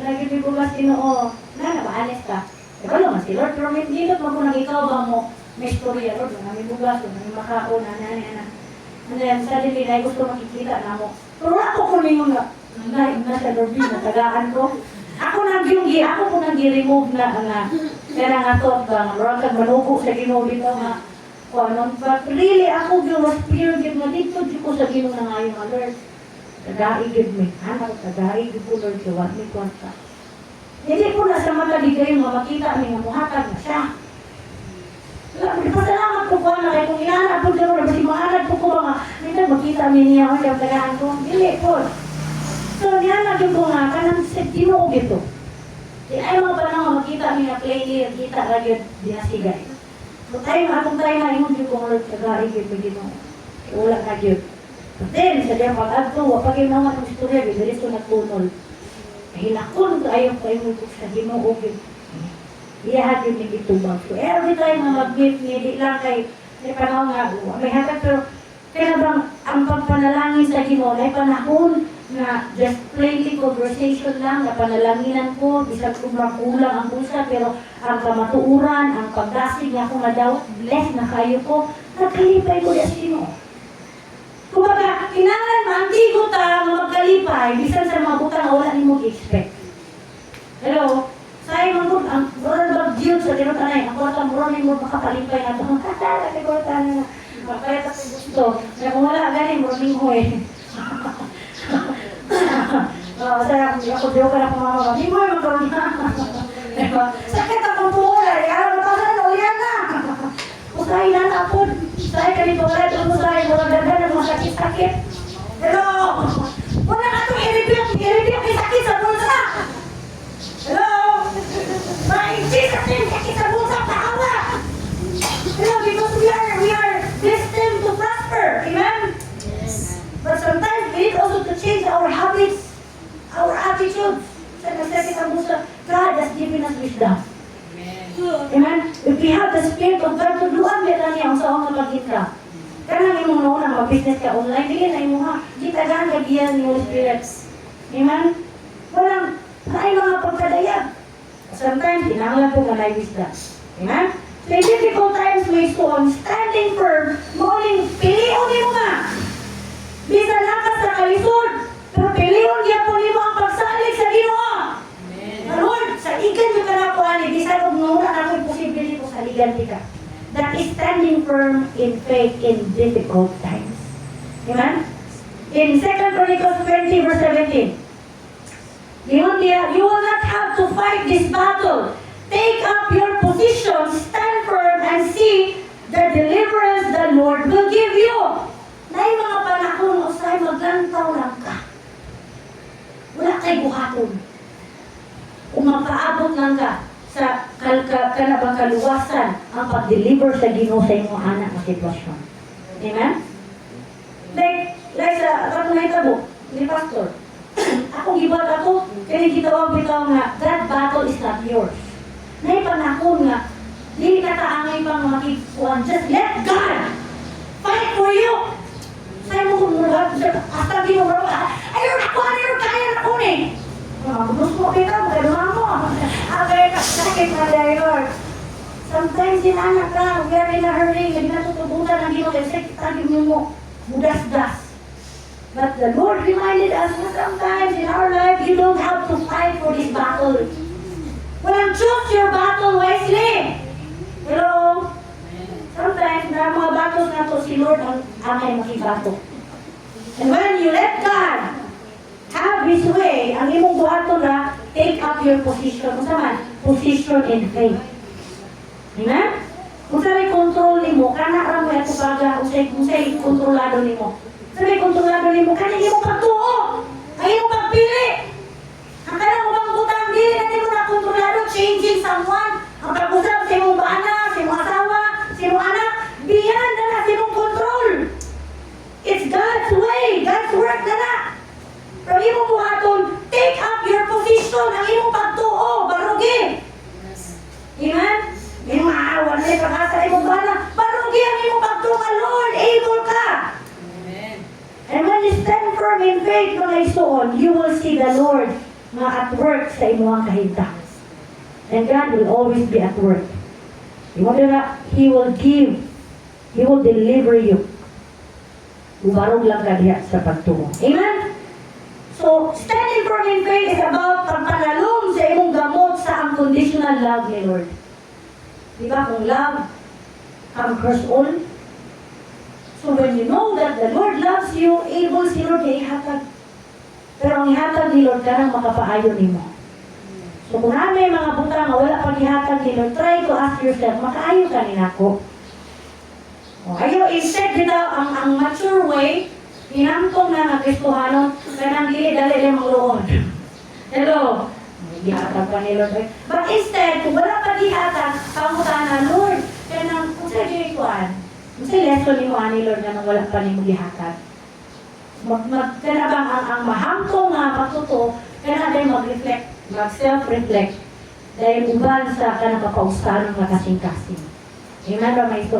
lagi may bugas Ginoo. Nabaalis ka. Ikaw lang si Lord, pero may dito pa kung ikaw ba mo, may storya, Lord, may bugas, may makaon, ano yan, suddenly, na gusto makikita na mo. Pero ako ko ninyo na sa Lord, natagaan ko. Ako po nag-remove na kaya nga thought ba, marang kag manugo sa Ginoo dito nga, but really, ako yung was pure, na dito ko sa Ginoo na ngayon, Lord, tagaigid mo, anak, tagaigid ko, Lord, kawat may kwanta. Hindi po nasa mata di kayo makita may namuhatag na siya. Pasalamat po ko na kayo kung inaanap po kayo, kasi mahanap po ko mga, hindi makita niya ako yung tagaan ko. Hindi po. So, niyanag yung ko nga, kanang tinuog ito. Di ay mga panahon makita niya plainly, kita lagi dinasigay. So tayo, atong tayo na yung Diyos kung ulit kagahi, pwede mo. Wala na Diyos. But then, sa diyang pag-adto, wapag yung mga ng istorya, bibilis ko nagtunol. Hinakon kayo mo sa Ginoo. Iyahat yung nagitubang. So every time na mag-meet, hindi lang kay panahon nga, may hatag, pero kaya bang ang pagpanalangin sa Ginoo ay panahon na just plainly conversation lang, na panalanginan ko, bisag kung makulang ang pusa, pero ang kamatuuran, ang pagdasig niya kung madaw, bless na kayo ko, nagkalipay ko yung Ginoo. Kumbaga, kinangan maantigo ta, magkalipay, bisan sa mga butang na wala ni mo i-expect. Hello? Say mangod ang moral bag Diyo sa tinutanay, ang kwarta moral ni mo makapalipay na ito. Katala, kay kwarta na magkayat at gusto. Kaya kung wala, galing moral ni mo eh. Saya ako diyo ka na kumama. Di mo yung magkaroon na. Sakit akong puhulan, araw na pasan na, ulian na. Usahin na napod. Saya kanito wala, ito mo sahin, moral dagan ng mga sakit-sakit. Pero, wala ka itong i-review kay sakit sa bulsa. Hello? My Jesus name, sakit sa bulsa, pahawa. Hello, because we are destined to prosper. Amen? Yes. But sometimes we need also to change our habits, our attitudes. Sa nagsakit ang bulsa, God has given us wisdom. Amen? If we have the Spirit of God, tudluan niya lang niya ang sa mga magkita. Kanang imong nauna, mag-business ka online, hindi na imong ha, di tagaan kagiyan ni Holy Spirit. Amen? Walang, ay mga pagkadayag. Sometimes, inanglan po nga na wisdom. Amen? So, in difficult times, may on standing firm, morning, piliyon niyo nga. Bisa lakas sa kalisod, pero piliyon niya po niyo ang pagsalig sa Ginoo. Lord, sa ikan niyo ka na po, ani, bisa kung nuna na ko'y posibility po sa ligan tika. That is standing firm in faith in difficult times. Amen? In 2 Chronicles 20 verse 17, you will not have to fight this battle. Take up your position, stand firm, and see the deliverance the Lord will give you. Na yung mga panahon, usay maglantaw lang ka. Wala kay buhaton. Kung magpaabot lang ka sa kanabang kaluwasan ang pag-deliver sa Ginoo sa imong anak na sitwasyon. Amen? Like sa katong tabo ni Pastor, akong gibat ako, kaya gitawag bitaw nga, that battle is not yours. Nay panahon nga, dili ka taangay pang makikuan, just let God fight for you. Sa'yo mo kung hasta di mo bro, ayun ako, kaya na ko ni. Gusto mo kita, magagawa mo. Kaya sakit na Lord. Sometimes din anak ka, we are in a hurry, hindi na tutubutan ang Ginoo, kasi tagin mo, budas-das. But the Lord reminded us na sometimes in our life, you don't have to fight for this battle. Well, choose your battle wisely. Hello? Sometimes, na mga battles na to, si Lord ang amay makibato. And when you let God have His way, ang imong buhaton na, take up your position. Kung saan? Position in faith. Amen? Kung saan may control ni mo, kana ra mo ito baga, kung sa'y kontrolado ni mo. Sabi, kontrolado ni mo, kanya imong pagtuo, ang imong pagpili. Ang kanang ubang butang, dili na mo na kontrolado, changing someone. Ang pag-usap sa imong bana, sa imong asawa, sa imong anak, biyan na na sa imong control. It's God's way, God's work na na. Pero imong buhaton, take up your position, ang imong pagtuo, barugi. Amen? Imong maawan na pag-asa imong bana, barugi ang imong pagtuo, Lord, able ka. And when you stand firm in faith, mga isuon, you will see the Lord nga at work sa imong kahimtang. And God will always be at work. You wonder na, He will give, He will deliver you. Ubarog lang ka diya sa pagtuo. Amen? So, standing firm in faith is about pagpanalong sa imong gamot sa unconditional love ni Lord. Diba? Kung love conquers all. So, when you know that the Lord loves you, able si Lord na ihatag. Pero ang ihatag ni Lord, karang makapaayon ni mo. So, kung may mga butang na wala pang ihatag ni Lord, try to ask yourself, makaayo ka ni ako? Ayaw, instead dito, ang mature way, inamtong na nga Kristohanon, kanang dili-dali rin mga luon. Hello? Hindi hatag pa ni Lord. But instead, kung wala pa dihatag, pangutanan, Lord, kanang kung sa ginikuan, kung sa lesson ni mo, ani Lord, nga nang wala pa ni mo gihatag. Kanabang ang mahamko nga matuto, kanabang mag-reflect, mag-self-reflect, dahil uban sa kanang kapausahan ng kasing-kasing. Amen ba may ito?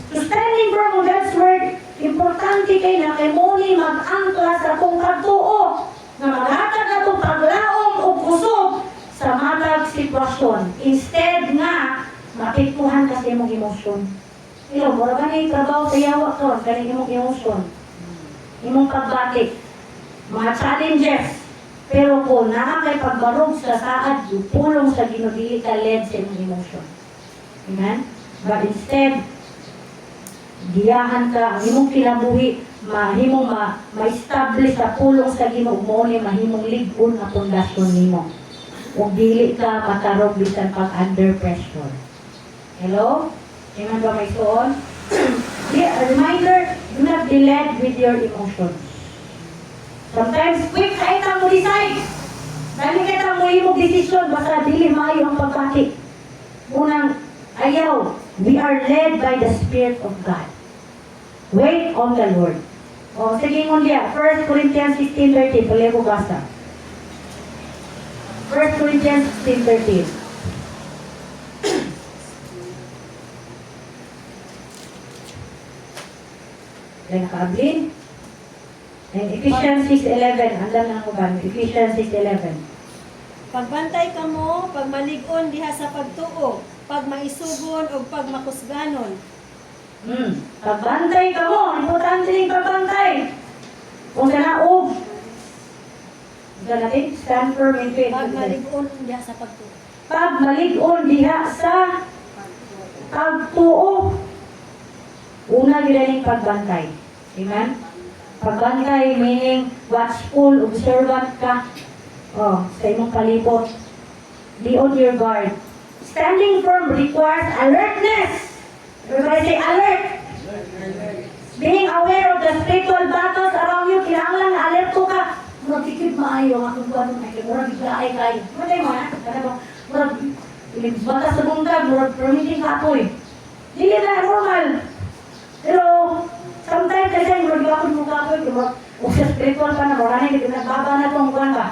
So standing firm on God's word, importante kayo na kay muli mag-angkla sa kung katuo na maghatag na itong paglaong o kusog sa matag sitwasyon. Instead nga, makikuhan kasi mong emosyon. Ilo, mura ba na trabaho sa yawa ko, kanin imong emosyon. Imong pagbatik, mga challenges. Pero kung nakakay pagbarog sa saad, pulong sa ginudili ka led sa imong emosyon. Amen? But instead, giyahan ka, ang imong kinabuhi, mahimong ma-establish sa pulong sa Ginoo mo ni mahimong ligon na pundasyon nimo. Ug dili ka matarog bisan pag under pressure. Hello? Amen ba may suon? A reminder, do not be led with your emotions. Sometimes, quick ka itang mo decide. Dali ka itang mo imong decision, basta dili maayo ang pagbati. Unang, ayaw, we are led by the Spirit of God. Wait on the Lord. O, sige mo niya, 1 Corinthians 16:13, pala ko basa. 1 Corinthians 16:13. Kaya nakaabli. And Ephesians 6:11, andam na ako ba? Ephesians 6:11. Pagbantay ka mo, pag malig-on diha sa pagtuo, pag maisugon o pag makusganon. Pagbantay ka mo, importante yung pagbantay. Kung kanaog, natin, stand firm in faith. Pag malig-on diha sa pagtuo. Pag malig-on diha sa pagtuo, una ginaning pagbantay. Amen? Pagbantay meaning watchful, observant ka. Sa imong palibot. Be on your guard. Standing firm requires alertness. Everybody say alert. Being aware of the spiritual battles around you, kinahanglan na alerto ka. Murag ikip maayo nga kung ano na ito. Murag iglaay kayo. Matay mo na? Murag batas sa buntag, murag permitting kapoy. Dili na normal. Pero, sometimes kasi murag lakod mo kapoy, murag sa spiritual pa na, murag na nagbaba na itong buwan ba?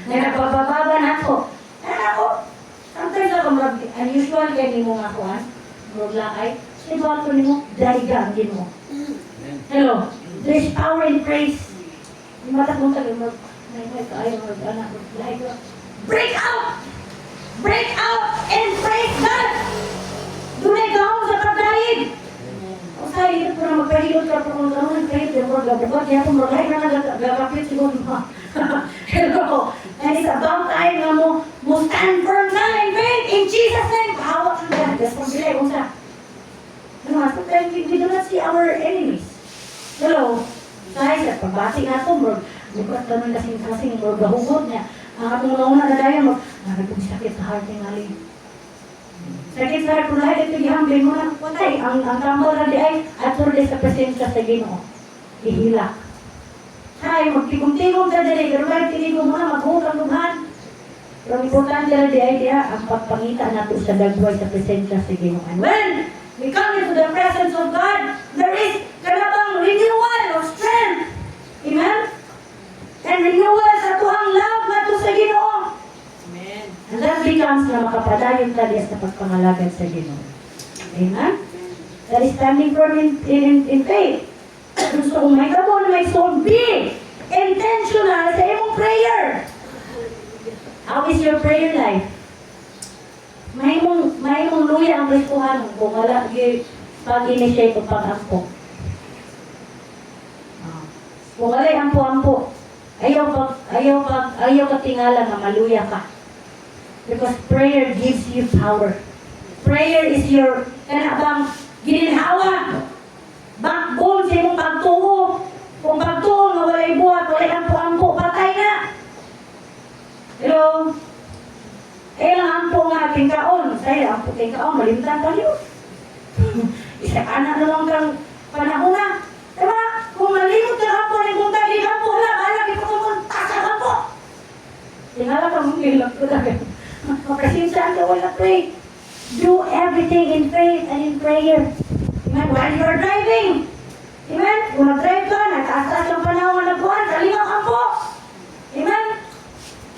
Nagbababa na ito. Ako, sometimes ako murag unusual kaya ni mo nga kuhan. Murag lakay. Sinuwa ko ni mo, daigang din mo. Hello, there's power in praise. Yung mata kong tayo, murag kaayo, murag anak, lahay ko. Break out! Break out and praise God! Dunay gahong sa pagdahig! O sa hirap ko na magkahilot ka, pero kung gano'n kahit, murag gabugat, kaya kung murag na nagagapit siguro mo. Hello, and it's about time na mo stand firm na in faith in Jesus' name. Hawak ka na, just kung bilay, kung sa sometimes we do not see our enemies. Hello, sa pagbati nga ito, bukat naman kasing gahugot niya. Ang atong nauna na dahil mo, sakit sa heart ng alin. Sakit sa heart ko lahat, ito gihambin mo na. Ay, ang tambal na di ay, atur di sa presensya sa Ginoo. Ihilak. Ay, magtigong-tigong ka dali, pero kahit tinigong mo na, maghuhot ang lughan. Pero ang importante na di ay diya, ang pagpangita natin sa dagway sa presensya sa Ginoo. And when we come into the presence of God, there is kanabang renewal of strength. Amen? And renewal sa tuhang love na to sa Ginoo. Amen. And that becomes na makapadayon tayo sa pagpangalagad sa Ginoo. Amen? That is standing firm in faith. So kung may kabon, may soul, be intentional sa imong prayer. How is your prayer life? May mong luya ang respuhan kung wala yung pag-initiate o pag-ampo. Kung wala yung ampo-ampo, ayaw ka tingala na maluya ka. Because prayer gives you power. Prayer is your, kanabang gininhawa, backbone sa imong pagtuo. Kung pagtuo nga walay buhat, walay ampo-ampo, patay na. Hello? Kaya lang ampo nga ating kaon. Saya, ampo ating kaon, malimtan pa yun. Isa anak na lang kang panahon na. Diba? Kung malimot ka ampo, kung tali ampo, wala, alam, ikaw kumunta sa ampo. Tingala ka mong ilang ko na. Makasinsan ka, wala pray. Do everything in faith and in prayer. Amen? While you are driving. Amen? Kung nag-drive ka, nagtaas-taas ang panahon na buwan, kalingaw ka po. Amen?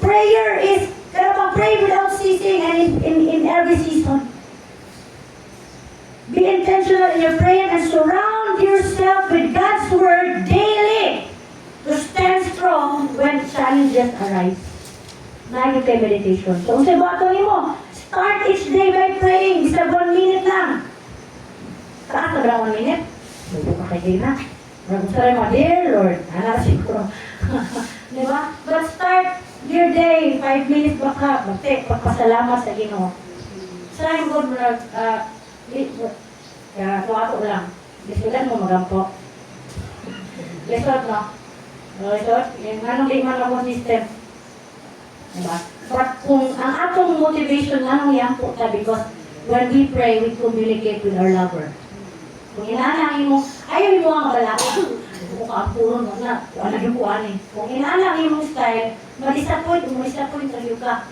Prayer is, kaya pag-pray without ceasing and in every season. Be intentional in your prayer and surround yourself with God's Word daily to stand strong when challenges arise. Lagi kay meditation. So, kung sa mo, start each day by praying. Bisa 1 minute lang. Saan ka ba 1 minute? Buto ka kay na. Magustuhan mo, dear Lord. Ano siguro. Diba? But start your day, 5 minutes baka. Pagpasalamat sa Ginoo. Saan ko kaya tuwato lang. Lisudan mo magampo. Lisod, no? Lisod? Yung anong di man ako system. Diba? But kung ang atong motivation, anong yan po ta? Because when we pray, we communicate with our lover. Kung inaanangin mo, ayaw mo ang balako. Kung ka ang puro mo na, ano yung kuhanin. Kung inaanangin mong style, ma-disappoint tayo ka.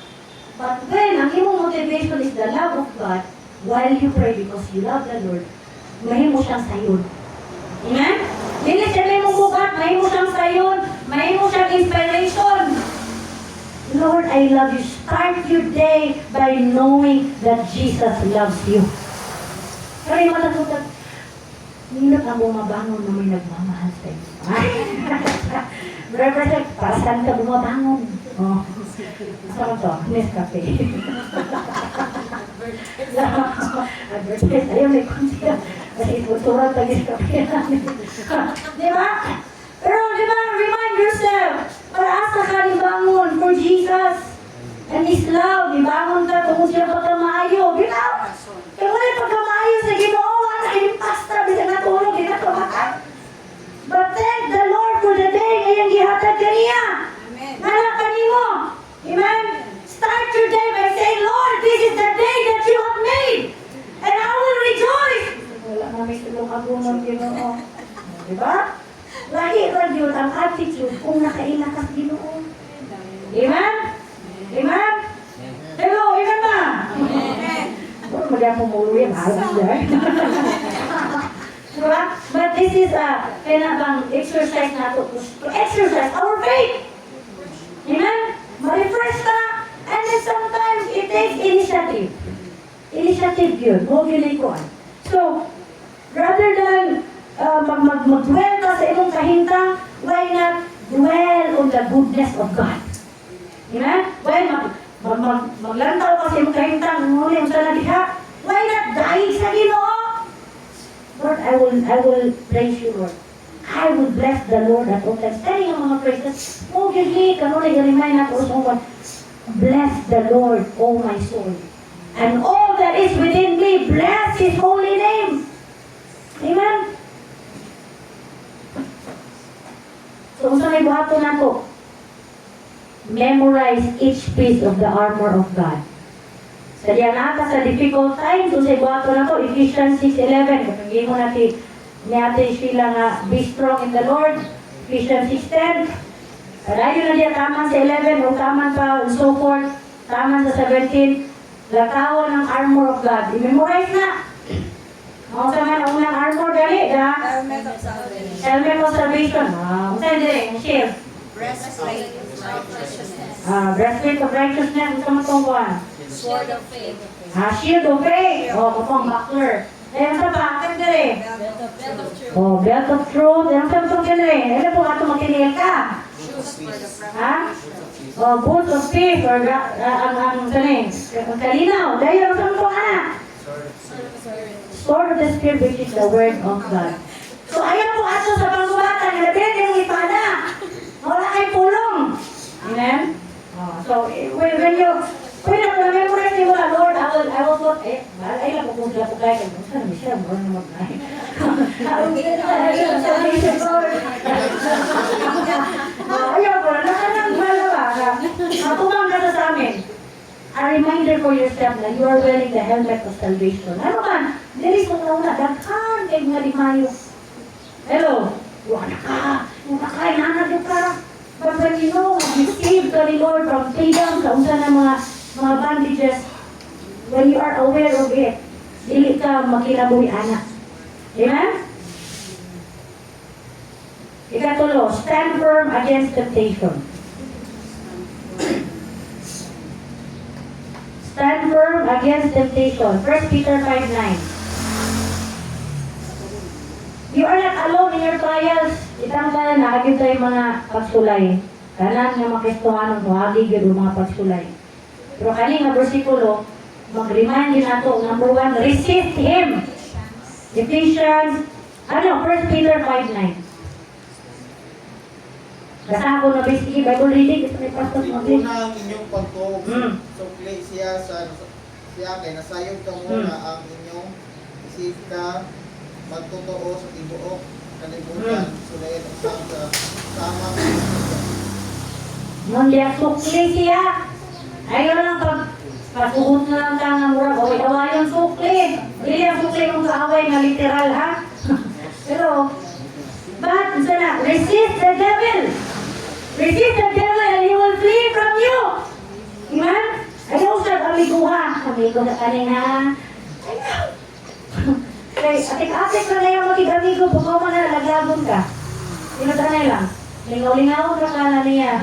But when ang imong motivation is the love of God, while you pray because you love the Lord, mahimo siyang sayon. Amen? Dili siya may mong bukat, mahimo siyang sayon, mahimo siyang inspiration. Lord, I love you. Start your day by knowing that Jesus loves you. Pero yung matatutat, minut ang bumabangon na may nagmamahal sa iyo. Brother, para saan ka bumabangon? Oh. Saan to? Nescafe. Advertise, ayaw may konsiya. Kasi ituturan tagis kape namin. Di ba? Pero di ba, remind yourself, para asa ka ni bangon for Jesus and His love. Di bangon ka, tungkol siya pagkamaayo. Di ba? Kaya wala pagkamaayo sa Ginoo, na impasta, bisa natulog, di na tumakan. But thank the Lord for the day ngayong gihatag ka niya. Nalakan mo. Amen? Start your day by saying, Lord, this is the day that you have made. And I will rejoice. Wala namin tulong ako ng Ginoo. Diba? Lahi ra yun ang attitude kung nakaila ka sa Ginoo. Amen? Amen? Hello, amen ba? Amen. Kung magyan po muli, mahal ang dyan. Diba? But this is a pinabang exercise na to exercise our faith. Amen? Ma-refresh ka. And then sometimes it takes initiative. Initiative yun. Huwag yun ikuan. So, rather than mag-dwell ka sa imong kahintang, why not dwell on the goodness of God? Amen? Why maglantaw ka sa imong kahintang, muli ang sana diha? Why not dahil sa Ginoo? Lord, I will praise you, Lord. I will bless the Lord at all times. Kaya yung mga praises, huwag yun kanunay galimay na ko sa bless the Lord, O my soul. And all that is within me, bless His holy name. Amen? So, kung saan ibuhato na to, memorize each piece of the armor of God. Sa diyan nata sa difficult times, kung saan ibuhato na to, Ephesians 6:11, kapag mo natin ni Ate Sheila nga, be strong in the Lord, Ephesians 6:10, Kadayo na diya taman sa 11 o taman pa and so forth, taman sa 17, lakawan ng armor of God. I-memorize na. Mga sa man, ang unang armor dali, da? Helmet of salvation. Saan din, shield. Breastplate of righteousness. Breastplate of righteousness. Ang sama itong buwan. Sword of faith. Shield of faith. Kapang buckler. Ang sa pa, ang dali. Belt of truth. Belt of truth. Ang sa itong dali. Ano po ato makinil ka? Boots of faith or ang kalinaw. Dahil ang sampo anak. Sword of the Spirit, which is the Word of God. So ayaw po ato sa panggubatan, nalabit yung ipada. Wala kay pulong. Amen? So when you pwede mo na-memorize mo na, Lord, I will put, ay lang kung sila po kaya, kung saan namin siya, mo na mag-ay. Ayaw ko na, nakanang malawa na, matumang ka sa amin. A reminder for yourself na you are wearing the helmet of salvation. Ano man, dili ko na daghan kay mga limayo. Hello, wala ka, nakakainanan yung ka. But when you know, receive the Lord from freedom, sa unsa na mga bandages, when you are aware of it, dili ka makinabuhi anak. Amen? Ikatulo, stand firm against temptation. Stand firm against temptation. 1 Peter 5:9. You are not alone in your trials. Itang tayo na, agad tayo mga pagsulay. Kanan nga makristohanon, huwagi yun mga pagsulay. Pero kani nga versikulo, mag-remind yun nato, number 1, resist Him. Ephesians, 1 Peter 5:9. Basta ako na basically, Bible reading, ito may pastor mo din. Una ang inyong pagtuog. Sukli siya kay nasayod ka muna ang inyong isip ka magtotoo sa tibuok kalibutan. Sulayan ang sa tamang Nung diya sukli siya, ayaw lang pagsuhot na lang ka nga murag, away-awayon sukli. Dili ang sukli kung kaaway nga literal, ha? Pero, but, sana, resist the devil. Resist the devil and he will flee from you. Amen? Ayaw sa amiguha. Amigo na kanina. Ayaw. Kaya, atik-atik na yung magig-amigo, bukaw mo na, laglagon ka. Tinatranay lang. Lingaw-lingaw ka na niya.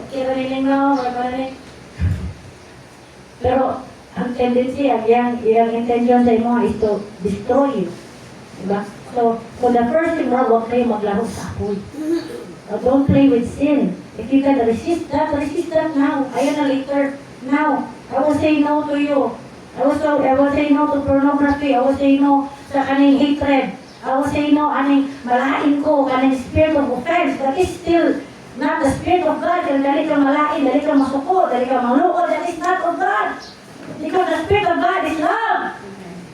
Okay ba nilingaw? Pero, ang tendency, ang intention sa imo is to destroy you. Diba? So, for the first thing, huwag kayo maglaro sa apoy. Don't play with sin. If you can resist that now. Ayun na later. Now, I will say no to you. I will say no to pornography. I will say no sa kaning hatred. I will say no aning malain ko, kaning spirit of offense. That is still not the spirit of God. Kaya dali ka malain, dali ka masuko, dali ka maluko. That is not of God. Because the spirit of God is love,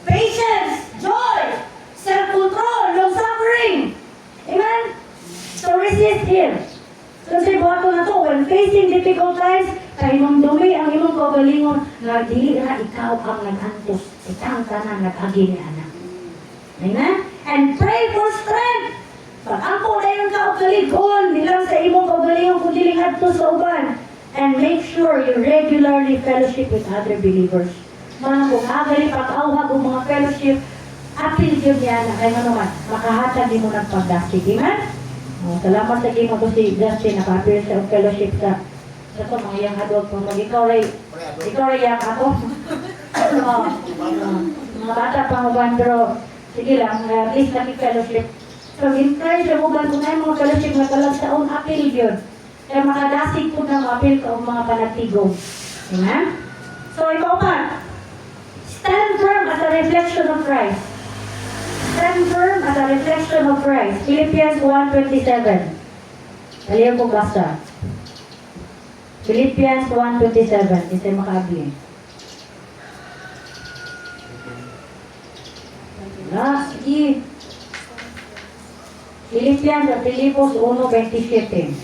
patience, joy, self-control, long-suffering. Amen? So resist Him. So sa buhato na to, when facing difficult times, kay nung dumi ang imong kaugalingon, nga dili na ikaw ang nag-antos, ikaw ka na nag-agi ni anak. Amen? And pray for strength. Pag ako na yung kaugalingon, nilang sa imong kaugalingon kung dili ngadto sa uban. And make sure you regularly fellowship with other believers. Mga kung agali pag-awhag o mga fellowship, apil yun yan na kayo naman, makahatag din mo ng pagdasig. Amen? Salamat sa kimo ko si Justin, naka-appear sa fellowship sa ito, mga iyang hadwag kung mag-ikaw rin yak ako. Mga bata pang uban, pero sige lang, at least naki-fellowship. So, in-encourage ang uban kung na yung mga fellowship na talag sa own appeal yun. Kaya makadasig po ng appeal ka ang mga panatigong. Amen? So, ikaw pa, stand firm as a reflection of Christ. Stand firm as a reflection of Christ. Philippians 1:27. Aliyan po basta. Philippians 1:27. Ito yung makabi. Sige. Philippians at Filipos 1:27.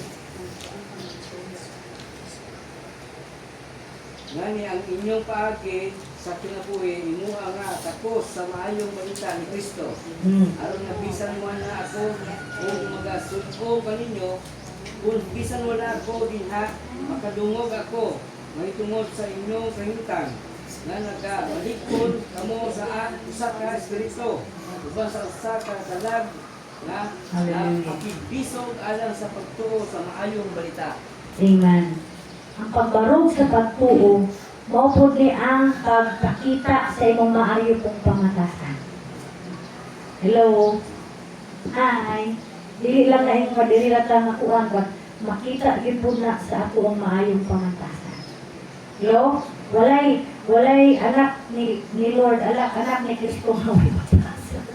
Ngani ang inyong paagi sa kinabuhi imuha nga tapos sa maayong balita ni Kristo. Aron nga bisan mo na ako kung magasudko kaninyo, kung bisan wala ako dinha, makadungog ako mahitungod sa inyong kahimtang nga nagabalikon kamo sa usa ka espiritu uban sa usa ka kalag nga makibisog alang sa pagtuo sa maayong balita. Amen. Ang pagbarog sa pagtuo, maupod ni ang pagpakita sa imong maayo pong pamatasan. Hello? Hi. Dili lang na yung madirilatang nakuhan, but makita yun po na sa ako ang maayong pamatasan. Hello? Walay anak ni Lord, anak ni Kristo na may pamatasan.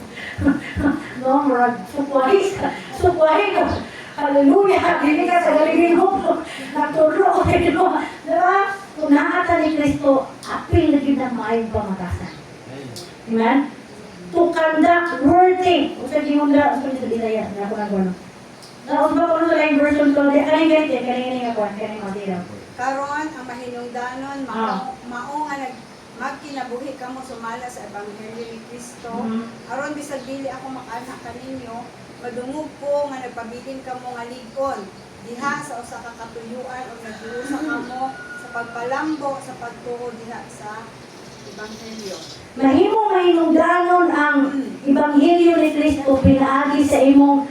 No, murag, supwahi ka. Hallelujah! Dili ka sa galigin mo. Nagturo ko kayo. Diba? Kung nakata ni Kristo, apil na yun ang maayong pamatasan. Amen? To conduct worthy. O sa gimundra, o sa Bisaya, na ako nagwano. Naon ba kung sa line version ko? Kaning ganito, kaning ako, kaning matiraw. Karon ang mahinungdanon, mao nga magkinabuhi kamo sumala sa Ebanghelyo ni Kristo. Aron bisag dili ako makanak kaninyo, madungog ko nga nagpabilin kamo nga ligon diha sa usa ka katuyuan o naghiusa kamo sa pagpalambo sa pagtuo diha sa ebanghelyo. Mahimong ang Ebanghelyo ni Kristo pinaagi sa imong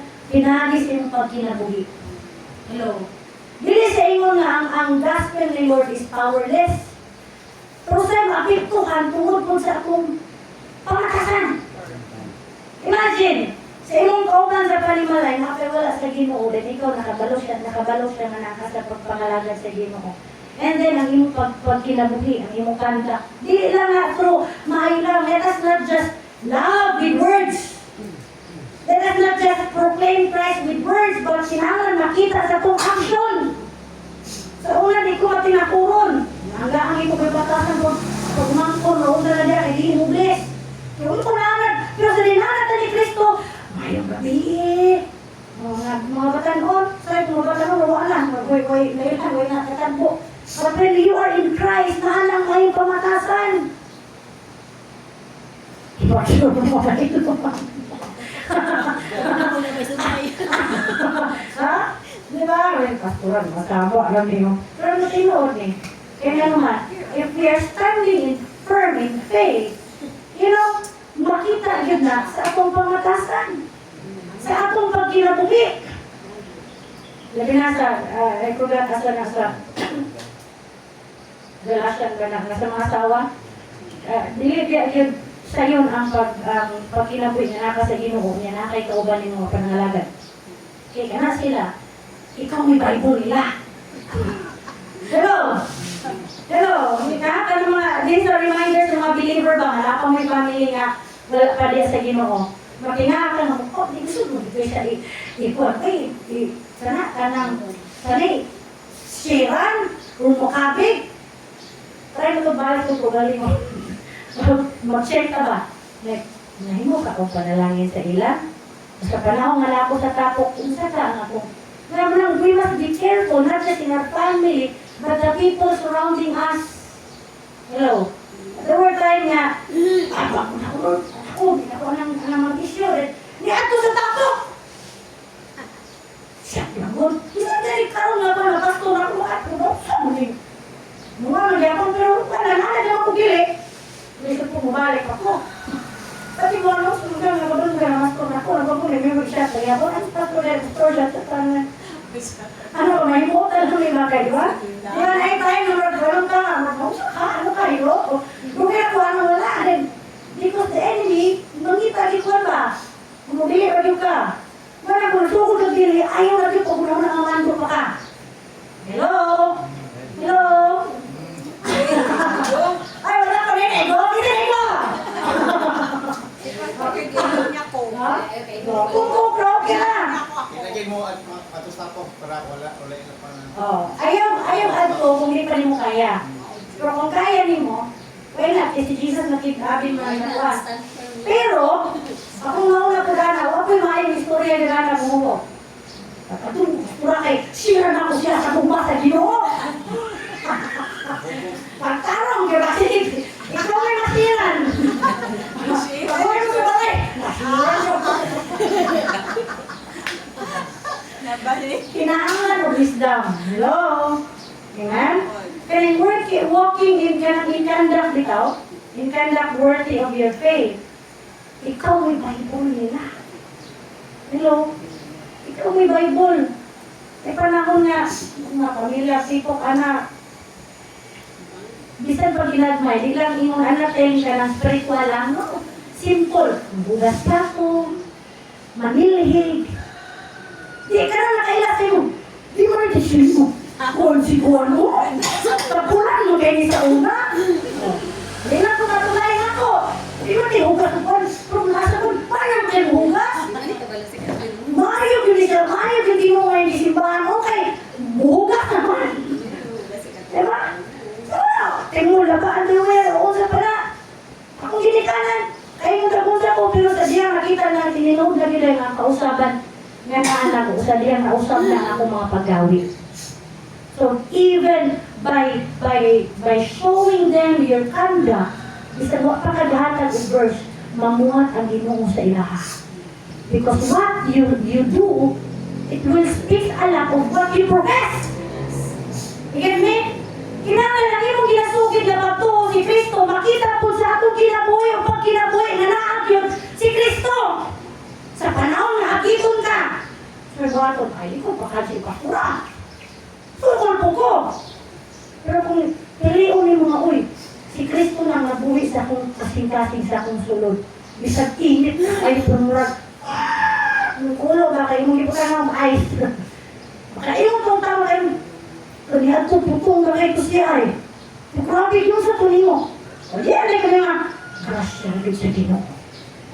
pagkinabuhi. Hello. Dili sa ingon nga ang gospel ni Lord is powerless. Pero sa maapektuhan tungod po sa akong pamatasan. Imagine, sa imong kauban sa panimalay, nakapawala sa Ginoo, then ikaw nakabalo siya nga naka sa pagpangalagad sa Ginoo. And then, ang imong pagkinabuhi, ang imong kanta. Dili lang nga true, maayo lang. Let us not just love with words. Let us not just proclaim Christ with words, but sinangan makita sa itong action. Sa una, di ko matinakuron. Hanggang ang ito may batasan ko, pagmangkon, roon na niya, hindi mo bless. Pero ito naman, pero sa dinanat ni Kristo, mayroong gabi. Mga batanon, sorry, mga batanon, wala lang. May nakatambo. But when you are in Christ, nahalang kayong pamatasan. Sure mo na ito. Ako na may sumay. Ha? Di ba? May pastoran, matabo, alam niyo. Pero matinood eh. Kaya naman, if we are standing firm in faith, you know, makita yun na sa atong pamatasan. Sa atong pagkinabuhi. Labi na sa, ikulat asa na sa Galatian ka na, nasa mga asawa. Dili yun sa yun ang pagkinabuhi na naka sa Ginoo niya, naka ikauban ng mga panangalagan. Kaya ka na sila, ikaw may Bible nila. Hello! Hello! Kahit ano mga, these are reminders ng mga believer ba, wala pa may family nga, wala pa diya sa Ginoo. Matinga ka ng, oh, di gusto mo, di siya ikuan, sana ka ng, sani, siran, rumukabig. Try mo ito balik ito, galing mo. Mag-check ka ba? Like, nahimo ka kung panalangin sa ilan? Sa panahon nga ako sa tapok, unsa ka ang ako. Kaya lang, we must be careful, not just in our family, but the people surrounding us. Hello? There were time nga, hindi ako nang mag-issue. Di ato sa tapok! Siya naman, isang dali karoon nga ba, napastor ako, at kumoksa mo din. Mga nagyapon, pero wala na ako gili. Gusto po mabalik ako. Pati mo ano, sumunod na kabang ka na mastor ako, nagpapun-remember siya, nagyapon, ang pastor na store siya, ano ba, may immortal na may mga kayo, ha? Di ba na tayo, nagpapalong ka, ano kayo? Kung kaya ko, ano wala, because the enemy, mangita, di ko ba? Umubili pa yung ka. Wala ko, nasukod ka dili, ayaw na dito, kung na ang pa ka. Hello? Hello? Ay, wala ka rin, ego, ego! Okay, gano'n niya ko. Kung okay lang. Ilagay mo at matustapok para wala yung Ayaw ato kung hindi pa mo kaya. Pero kung kaya mo, why not? Kasi Jesus nakikabin mo na nakuha. Pero, akong mauna ko gana, wala ko yung maayong istorya na gana mo. At pura kay, share na ko siya sa bumba sa Ginoo. Pagtarong, kasi ikaw may masiran. Ako yung sabay. Nabalik. Kinahanglan mo wisdom. Hello? Amen? Kaya walking in conduct bitaw, in conduct worthy of your faith, ikaw may Bible nila. Hello? Ikaw may Bible. May panahon nga, mga pamilya, sipok, anak, bisan pag ginagmay, di lang imong anatin ka ng spiritual lang, no? Simple. Bugas ka ko, manilhig. Di ka na nakailas sa'yo. Di mo rin disin mo. Ako ang siguan mo. Tapulan mo kayo sa una. Di na ko matulayin ako. Di mo rin hugas ko. Pero nasa ko, paano mo kayo hugas? Mario hindi mo ngayon disimbahan. Okay, buhugas naman. Diba? Tingula ba? Ano yung meron? Usa pa na. Akong ginikanan. Ay, munta-munta ko. Pero sa diyan, nakita na tininood na nila yung kausaban. Nga na anak ko. Sa diyan, nausap na ako mga paggawi. So, even by showing them your conduct, isa mo pakadahatag ng verse, mamuhat ang Ginoo sa ilaha. Because what you do, it will speak a lot of what you profess. You get me? Kinangalan lang yung ginasugid na bato si Kristo, makita po sa atong kinabuhi o pagkinabuhi nga naagyon si Kristo. Sa panahon nga agiton ka. Sir Baton, ay ko baka si Pastora. Sukol po ko. Pero kung piliun ni mga uy, si Kristo na nabuhi sa akong kasing-kasing sa akong sulod. Bisag init na ay pumurag. Ang ulo ba kayo mong iba ka ng ice. Baka iyong itong tama kayo. Kanihan ko putong na kayo siya ay. Grabe yun sa tuloy mo. O di alay ka nga. Grasya na sa Ginoo.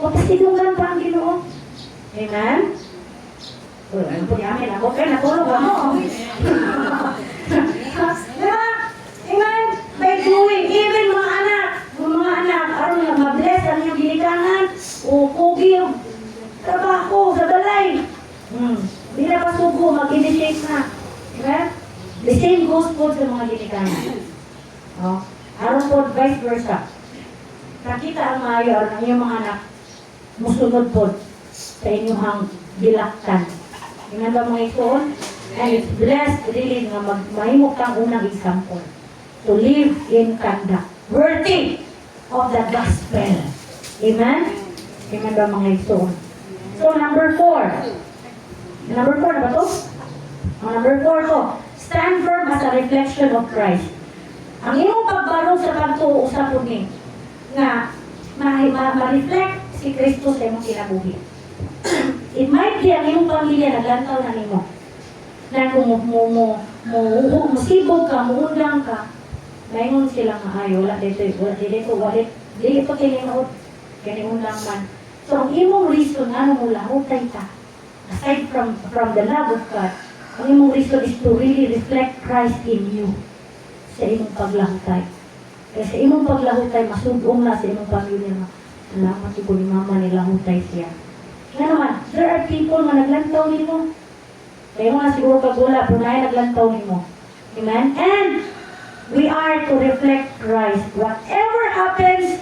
O pasinungan pa ang Ginoo. Amen? Ano po namin? Ako kayo natulog mo. Diba? Amen? By doing, even mga anak, aron nga mabless ang iyong ginikanan, o pugi, trabaho, sa balay. Hindi na pasugo, mag-initiate na. Diba? The same goes po sa mga ginikanan. Aron po, vice versa. Nakita ang maayo, aron ang iyong mga anak, musunod po sa inyong gilaktan. Tingnan ba mga itoon? And it's blessed really nga mahimok kang unang example. To live in conduct worthy of the gospel. Amen? Tingnan ba mga itoon? So number 4. Number 4 na ba ito? Number 4 to. Stand firm as a reflection of Christ. Ang iyong pagbarong sa pagtuo sa puning nga ma-reflect si Kristo sa iyong kinabuhi. It might be ang iyong pamilya naglantaw na nimo. Na kung musibog ka, muundang ka, mayon sila nga ay, wala dito, dito kininaot, kiniundang man. So ang imong reason, ano mo lahutay ta, aside from the love of God, ang imong reason is to really reflect Christ in you sa imong paglahutay. Kaya sa imong paglahutay, masugong na sa imong pamilya nga, salamat ko ni mama nilahutay siya. Nga naman, there are people na naglantaw nimo. Kaya mo na siguro kagula, pero na naglantaw nimo. Amen? And we are to reflect Christ. Whatever happens,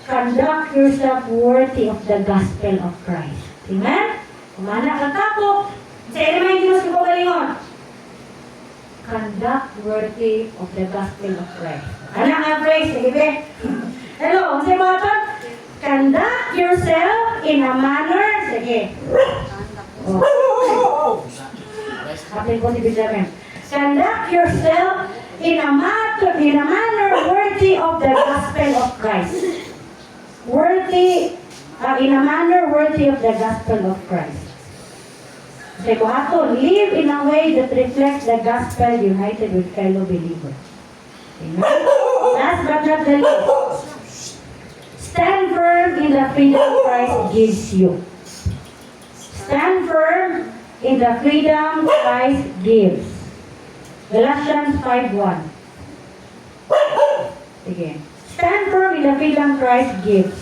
conduct yourself worthy of the gospel of Christ. Amen? Kumana ka tapo. Sa remind mo sa pagalingon. Conduct worthy of the gospel of Christ. Ano nga phrase? Sige be. Hello, sa mga pa? Conduct yourself in a manner. Sige. Kapit ko si Benjamin. Conduct yourself in a manner worthy of the gospel of Christ. In a manner worthy of the gospel of Christ. Say ko ato, live in a way that reflects the gospel united with fellow believers. Amen? Last but not the least, stand firm in the freedom Christ gives you. Stand firm in the freedom Christ gives. Galatians 5:1. Again. Stand firm in the freedom Christ gives.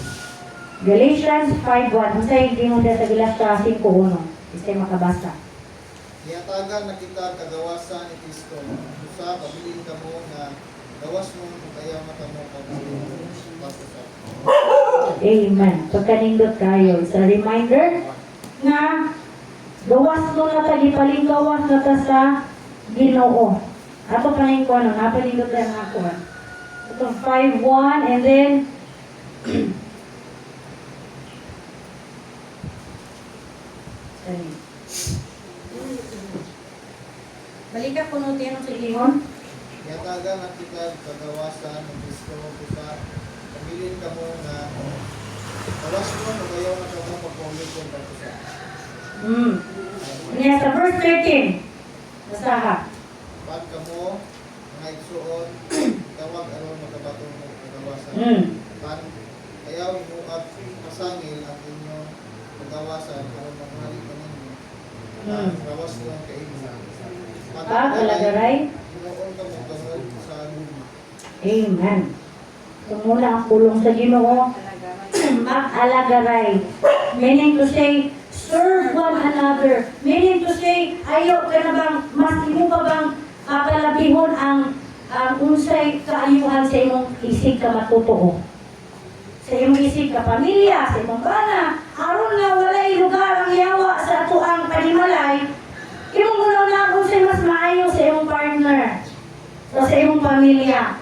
Galatians 5:1. Kung sa'yo hindi mo sa Galatians 5:1. Isa makabasa. Niyatagan na kita kagawasan ni Kristo. Sa pabilin ka mo na gawas mo kaya mata mo pagpapasa. Amen. Pagkanindot tayo. It's a reminder na gawas mo na tali palinggawas na ta sa Ginoo. Ato paning ko ano, napalindot lang ako. Itong 5:1 and then balik ka puno tayo ng silingon. Niyatagan na kita kagawasan ni Kristo. Sa pabilin ka mo na gawas mo kaya mata mo pagpapasa. Sa verse 13. Basaha. Pag ka mo nga igsuon tawag aron makabatong mo kagawasan. Pan ayaw mo at masangil ang inyong kagawasan aron mamali ka ninyo. Gawas mo ang kainyo. Pag-alagaray. Ginoon ka mo tungod sa luma. Amen. Tumula ang pulong sa Ginoo. Mag-alagaray. Meaning to say, serve one another. Meaning to say, ayaw ka na bang, mas imo pa bang papalabihon ang unsay kaayuhan sa imong isig ka matutuo. Sa imong isig ka pamilya, sa imong bana. Aron nga walay lugar ang yawa sa ato ang panimalay. Imong muna na kung sa'yo mas maayo sa imong partner o sa imong pamilya.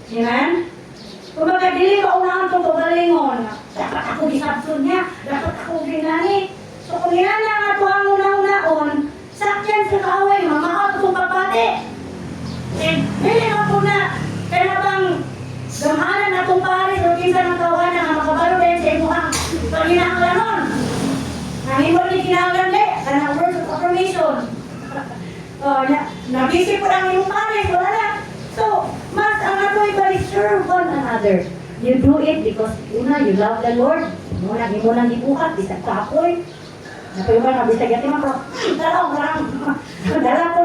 Amen? Kumbaga, dili ka unahan itong pagalingon. Dapat ako gisabson niya. Dapat ako ginani. So, kung yan lang ato ang una-unaon, sakyan sa kaaway, mamaot itong kapate. And, dili ka po na, kaya bang gamahanan na itong pares o kinsa ng tawanan na makabalo din sa imuhang paghinahanglanon. Nahimod ni kinahanglan din, kanang words of affirmation. Nabisi po lang yung pares, wala na. So, mas ang ato ibalik, serve one another. You do it because, una, you love the Lord. Muna, di mo nang ibuhat, bisag kapoy. Napayuban na, bisag yatin mo, dalaw, dalaw po,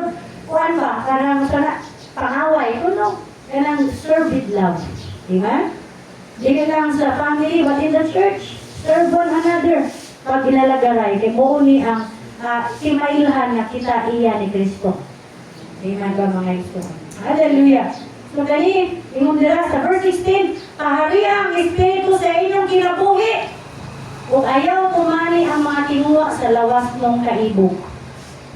kuhan ba, karang sana, pangaway, kanang serve with love. Diba? Di lang sa family, but in the church, serve one another. Pag ilalagaray, kay mo ni ang simailhan na kita iya ni Kristo. Amen ba mga ito? Hallelujah. So kani, ingon dira sa verse 16, kahariya ang Espiritu sa inyong kinabuhi. Kung ayaw tumani ang mga tinguha sa lawas ng kaibog.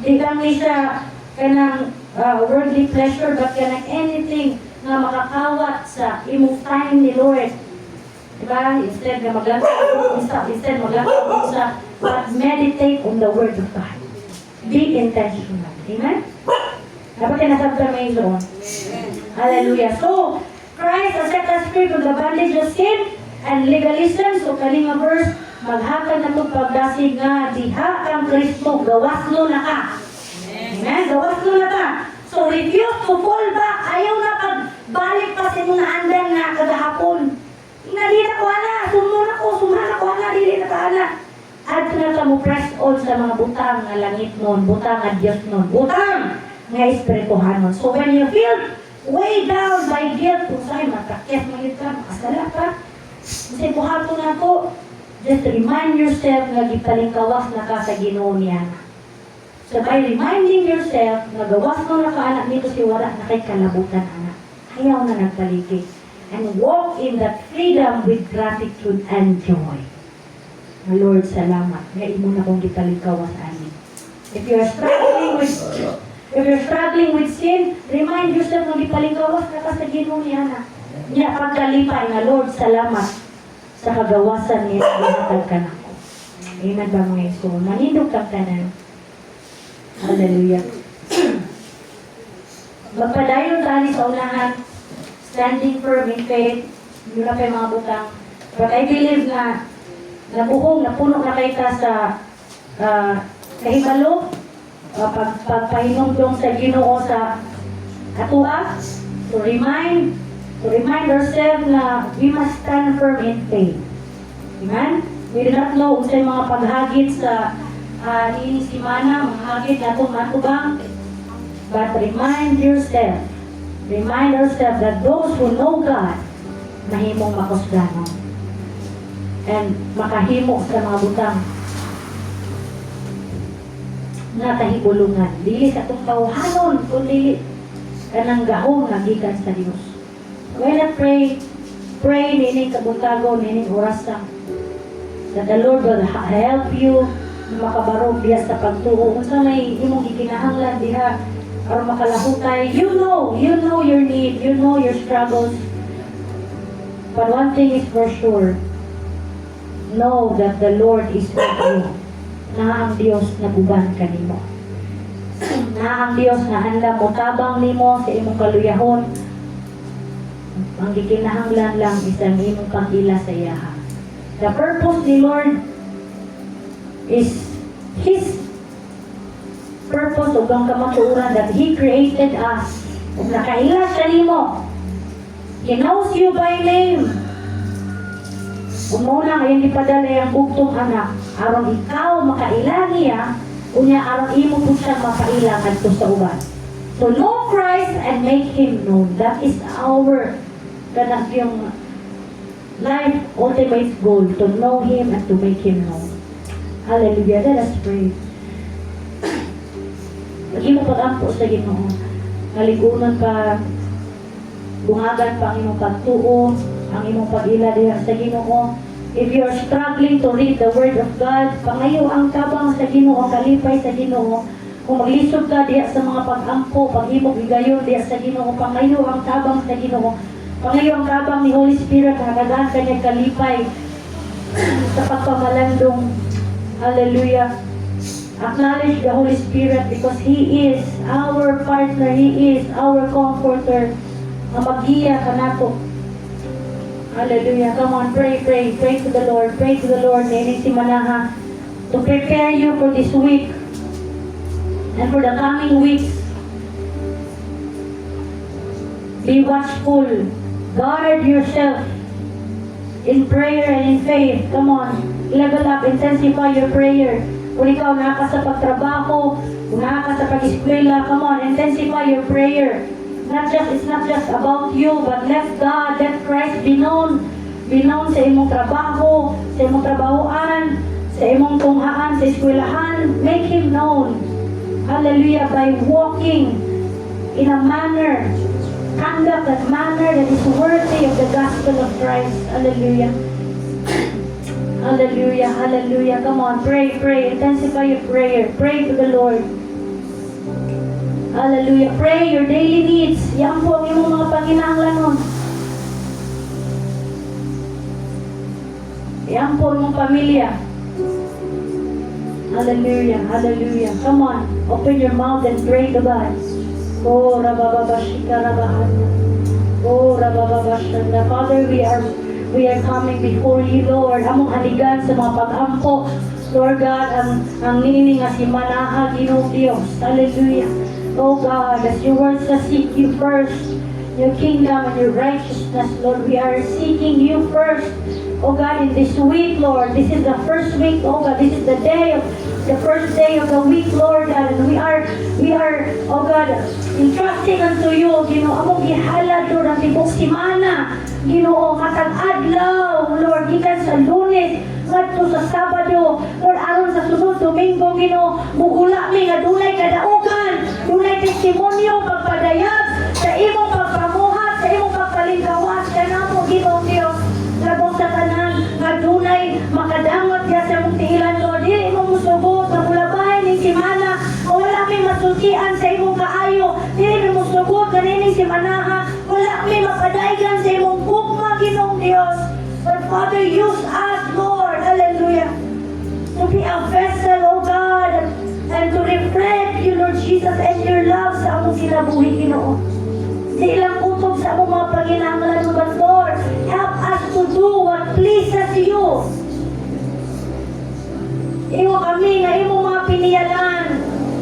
Di lang ni siya kanang worldly pleasure, but kanang anything na makakawat sa imong time ni Lord. Diba? Instead na instead maglakad sa but meditate on the Word of God. Be intentional. Amen? Dapat tinasabta may doon. Hallelujah. So, Christ has set us free from the bondage of sin and legalism. So, kalinga verse, maghatag na itong pagdasig nga diha kang Kristo, gawas no na ka. Amen? Gawas no na ka. So, refuse to fall back. Ayaw na pagbalik pa sa mong naandan na kagahapon. Hindi na ko na, sumana ko na, dili na ka na. At na mo press on sa mga butang na langit nun, butang na Diyos nun, butang nga espirituhan nun. So when you feel way down by guilt, kung sa'yo matakit, magit ka, makasala ka, kasi buhato na to, just remind yourself na gitalingkawas na ka sa Ginoo niya. So by reminding yourself na gawas mo na ka anak nito si wala na kay kalabutan anak. Ayaw na nagpaligid. And walk in that freedom with gratitude and joy. My Lord, salamat. Ngayon mo na kong gitalingkawas anin. If you're struggling with sin, remind yourself na gipalingkawas na ka sa Ginoo niya na. Niya pagkalipay na Lord, salamat sa kagawasan niya na gihatag ka na ko. Amen ba mga iso? Manindog kang tanan. Hallelujah. Magpadayon tani sa unahan, standing firm in faith, yun na kayo mga butang. But I believe na nabuhong, napuno na kayo sa kahibalo, pagpahinumdong sa Ginoo sa atua, to remind ourselves na we must stand firm in faith. Amen? We do not know kung sa'yo mga paghagit sa nini si Mana, maghagit na itong matubang, but remind ourselves that those who know God, mahimong makusganon. And makahimo sa mga butang na tahibulungan. Dili sa itong tawhanon, kundi kanang gahong na gikan sa Diyos. When I pray nining kabuntago, nining orasan, that the Lord will help you na makabarog diya sa pagtuo. Kung sa may imong ikinahanglan diha, or makalahutay, you know your need, you know your struggles. But one thing is for sure, know that the Lord is with you. Na ang Diyos na guban ka nimo. Na ang Diyos na handa mo tabang nimo sa imong kaluyahon. Ang gikinahanglan lang isang imong pag-ila sa iyaha. The purpose ni Lord is His purpose o ang kamatuuran that He created us. Kung nakaila siya nimo, He knows you by name. Kung muna ngayon ipadala yung bugtong anak, aron ikaw makaila niya, unya aron imo po siya makaila ngadto sa uban. So know Christ and make Him known. That is our kanang yung life ultimate goal, to know Him and to make Him known. Hallelujah. Let us pray. Lagi mo pag-ampo sa Ginoo. Naligunan pa, bungagan pa ang imong pagtuo, ang imong pag-ila diha sa Ginoo. If you are struggling to read the Word of God, pangayo ang tabang sa Ginoo, kalipay sa Ginoo. Kung maglisod ka diha sa mga pag-ampo, pag-imog igayon diha sa Ginoo, pangayo ang tabang sa Ginoo. Pangayo ang tabang ni Holy Spirit na nagahan kanya kalipay sa pagpamalandong. Hallelujah. Acknowledge the Holy Spirit because He is our partner. He is our comforter. Ang maghiya ka nato. Hallelujah. Come on, pray, pray. Pray to the Lord. Pray to the Lord. Nainig si Manaha to prepare you for this week and for the coming weeks. Be watchful. Guard yourself in prayer and in faith. Come on. Level up. Intensify your prayer. Kung ikaw naka sa pagtrabaho, kung naka sa pag-eskwela, come on. Intensify your prayer. It's not just about you, but let God, let Christ be known. Be known sa imong trabaho, sa imong trabahoan, sa imong tunghaan, sa eskwelahan. Make Him known. Hallelujah. By walking in a manner, conduct that manner that is worthy of the gospel of Christ. Hallelujah. Hallelujah. Hallelujah. Come on, pray, pray. Intensify your prayer. Pray to the Lord. Hallelujah. Pray your daily needs. Yan po ang imong mga panginahanglanon. Yan po ang imong pamilya. Hallelujah. Hallelujah. Come on. Open your mouth and pray to God. Oh, rabababashika rabahana. Oh, rabababashana. Father, we are coming before you, Lord. Among haligan sa mga pag-ampo. Lord God, ang nining nga si Manaha, Ginoo Dios. Hallelujah. Oh God, as your word says, seek you first, your kingdom and your righteousness, Lord. We are seeking you first. Oh God, in this week, Lord, this is the first week, oh God, this is the first day of the week, Lord God, and we are, oh God, entrusting unto you, Ginoo, among gihalad, Lord, ang tibok simana, Ginoo, matag adlaw, Lord, gikan sa Lunes, ngadto sa Sabado, Lord, aron sa sunod Domingo, Ginoo, mugula mi nga dunay kadaugan, dunay testimonyo pagpadayag sa imong pagpamuhat, sa imong pagpalingkawas kanamo, Ginoo Dios, labong sa tanan nga dunay makadangot ya sa imong tiilan, Lord, dili imong musugot nga mulabay ning simana, wala mi masultian sa imong kaayo, dili mi musugot kanining simanaha, wala mi mapadaygan sa imong gugma, Ginoo Dios. But Father, use us, Lord, hallelujah, to be a vessel, oh God, and to reflect you, Lord Jesus, and your love sa among sinabuhi, Ginoo. Sa ilang utob sa among mga panginahanglan, but Lord, help us to do what pleases you. Iwo kami nga imong mga piniyalan.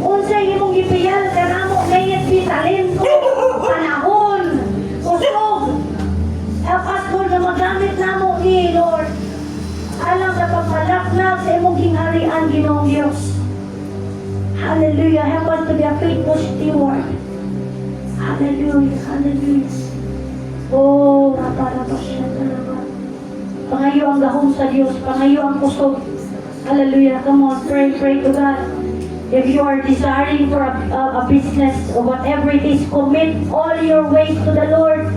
Unsay imong gipiyal kanamo mayat pi talento, panahon, usog. Help us, Lord, na magamit namo ni Lord. Alam sa pagpalaknag sa imong gingharian, Ginoong Diyos. Hallelujah. Help us to be a faithful steward. Hallelujah. Hallelujah. Oh, rapa siya talaga. Pangayo ang gahom sa Diyos. Pangayo ang kusog. Hallelujah. Come on, pray, pray to God. If you are desiring for a business or whatever it is, commit all your ways to the Lord.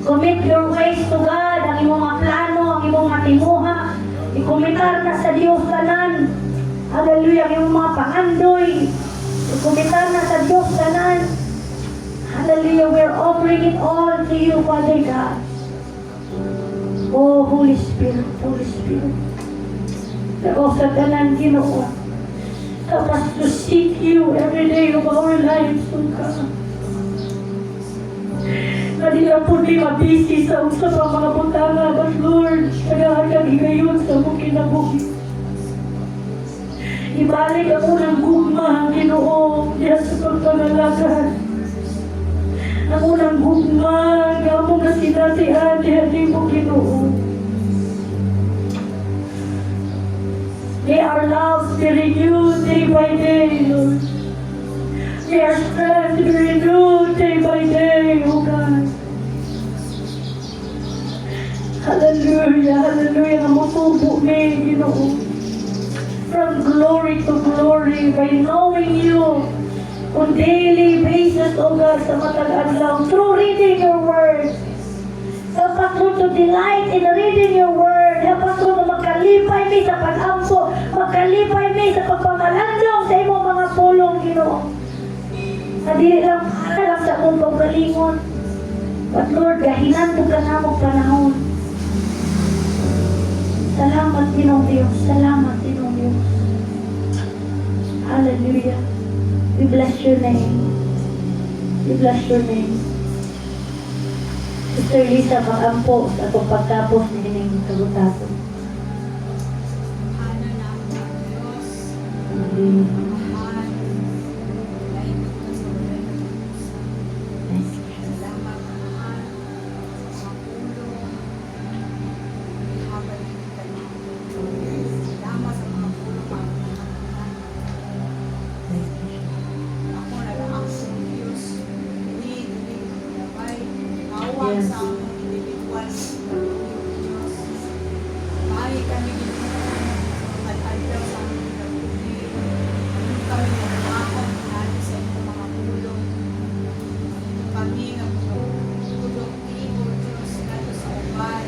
Commit your ways to God. Ang imong mga plano, ang imong mga timuha. Ikumitar na sa Diyos tanan. Hallelujah. Ang imong mga pangandoy. Ikumitar na sa Diyos tanan. Hallelujah. We're offering it all to you, Father God. Oh, Holy Spirit, Holy Spirit. Pero sa tanan, Ginoo, help us to seek you every day of our lives, O God. Hindi lang po di mabisi sa usap ang mga butanga, but Lord, nagahagang higayon sa mong kinabuhi. Ibalik ako ng gugma ang Ginoo diya sa pagpangalagan. Ang unang gugma, nga mo na sinatihan diya di mo Ginoo. May our lives be renewed day by day, Lord. May our strength be renewed day by day, O God. Hallelujah, hallelujah. Namutubo may, Ginoo. From glory to glory by knowing you on daily basis, O God, sa matag adlaw, through reading your word. Help us, Lord, to delight in reading your word. Help us, Lord, na magkalipay mi sa pag-ampo, magkalipay mi sa pagpamalandong sa imong mga pulong, Ginoo. Na dili lang para sa akong pagbalingon, But Lord, gahinan po ka na mo panahon. Salamat, Ginong Diyos. Salamat, Ginong Diyos. Hallelujah. We bless your name. We bless your name. Sister Lisa, makampo sa itong pagtapos ni Hining Kabutaton. Ano namin ang Diyos, Hallelujah. mahal, dahil ka sa wala ng Diyos. Thank you. Salamat, mahal, sa mga pulong, ihabay ng kanyang. Salamat sa mga pulong, mga kanyang. Thank you. Ako nag-aak sa Diyos, hindi labay, awan Yes. sa among individual na Diyos. Bahay kami mag-adlaw sa aming pinabuhi. Ano kami nagmakon natin sa inyong mga pulong. Kami nagpulong tibo, Diyos, nato sa uban.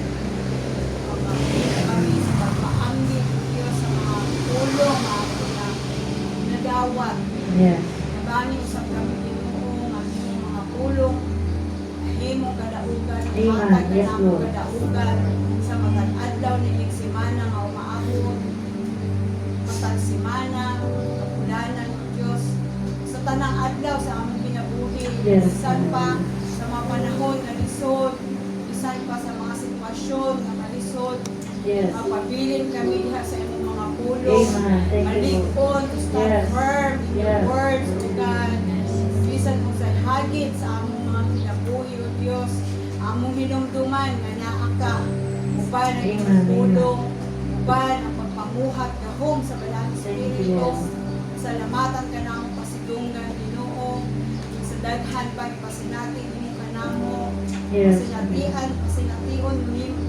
Kami sa pagpaanggit, Diyos, sa mga pulong, mga nadawat. Yes. Nabani usap kami Ginoo nga inyong mga pulong, ahimong kadaugan, Amen. matag na Yes, namong Lord. kadaugan sa matag adlaw ni semana nga umaabot, matag semana, kapulanan ng Diyos, sa tanang adlaw sa among kinabuhi, Yes. bisan pa sa mga panahon na lisod, bisan pa sa mga sitwasyon na malisod, Yes. mapabilin kami diha sa imong mga pulong. Amen. Thank you, Lord. Malikon, to stand Yes. firm in Yes. your words, O God. Bisan mo sa hagit sa among mga kinabuhi, O Diyos. Among hinumduman nga naa ka. Uban ang Amen. iyong pulong. Uban ang pagpamuhat gahom sa balang Thank you, Espiritu. yes. Salamatan ka na ang pasidunggan, Ginoo. Sa daghan pa ipasinati mo ka namo. Yes. Pasination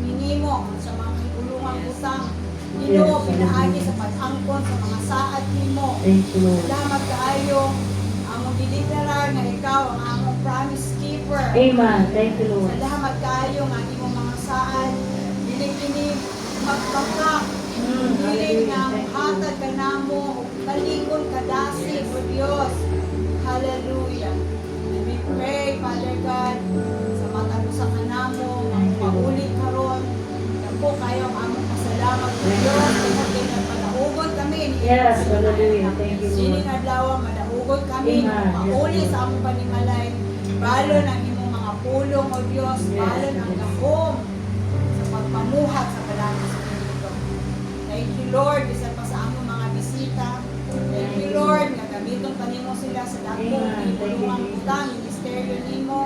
minimo sa mga ulungang utang. Ginoo, Yes. pinaagi sa pag-angkon sa mga saad nimo. Thank you, Lord. Salamat kaayo. Among giliterar nga ikaw ang among promise keeper. Amen. Thank you, Lord. Salamat kaayo nga imong mga saad dili kini magpakak. Dili nga hatag ka namo ug balikon kadasig o Dios. Hallelujah. And we pray, Father God, sa matag usa ka namo nga paulit karon. Ako kayo ang among pasalamat o Dios kung pinagpalaugod kami ni Yes, hallelujah. Thank you, Sining Lord. adlaw madaugod kami Amen. mauli Yes, sa among panimalay. Balo ng imong mga pulong o Dios, Yes, balo ng yes. gahom sa pagpamuhat sa Balang Espiritu. Thank you Lord, bisan pa sa among mga bisita. Thank you Lord, nga gamiton pa nimo sila sa dakong Amen. Thank you, tulungang Jesus. utang, ministeryo nimo.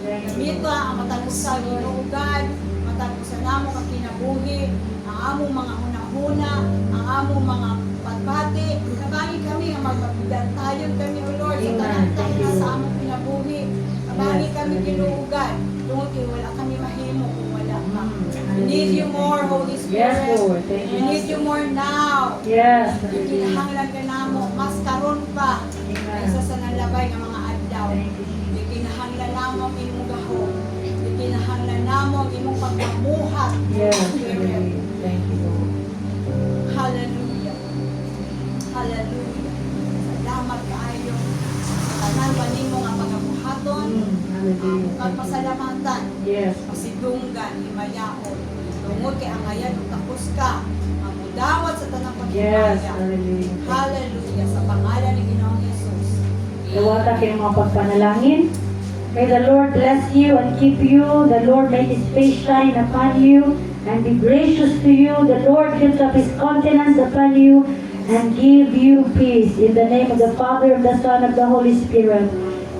Thank you, Gamito Lord. ang matagusag inuugan, matagusan namo kang kinabuhi, ang among mga hunahuna, ang among mga pagpati. Kabangi kami ang magpagdantayon kami, O Lord, sa Amen. tanang Thank tayo you, sa Lord. among kinabuhi. Kabangi Yes, kami hallelujah. ginuugan. Tungod kay wala kami mahimo kung wala ka. Mm, We need you more, Holy Spirit. Yes, Lord. Thank We you. need you more now. Yes, hallelujah. Kinahanglan ka namo, mas karon pa. Kaysa sa nalabay ng mga adlaw. Thank you, Jesus. Ikinahanglan namo ang imong gahom. Ikinahanglan namo ang imong pagpamuhat. Yes, Spirit. hallelujah. Thank you, Lord. Hallelujah. Hallelujah. Salamat kaayo. Sa tanan pa nimo nga pagabuhaton. Mm, hallelujah. Ang pasalamatan. Yes. Pasidunggan, himayaon. Tungod kay ang ayan ug tapos ka. Mamudawat sa tanang Yes, pagkikaya. hallelujah. Hallelujah. Sa pangalan ni Ginoong Jesus. Dawata kayo mga pagpanalangin. May the Lord bless you and keep you. The Lord make His face shine upon you and be gracious to you. The Lord lift up His countenance upon you and give you peace. In the name of the Father, of the Son, of the Holy Spirit.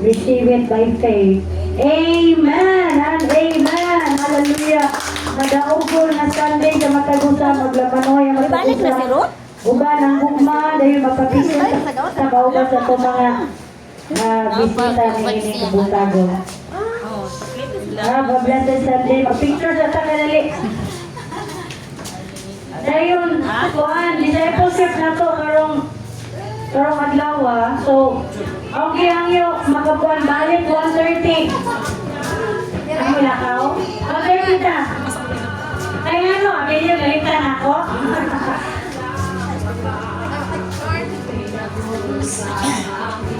Receive it by faith. Amen and amen. Hallelujah. Nadaugol na Sunday sa Matagusa. Maglamanoy ang Matagusa. Uban ang gugma dahil magpapisin sa kauban sa itong mga bisita ni ini Kabutagon. Have a blessed Sunday. Mag-picture sa tagalali. Dayon, kuhan, discipleship na to karong adlaw. So, okay ang iyo, magabuan balik 1:30. Ano lakaw? 1:30 na. Ay ano, abin yung gahitan ako.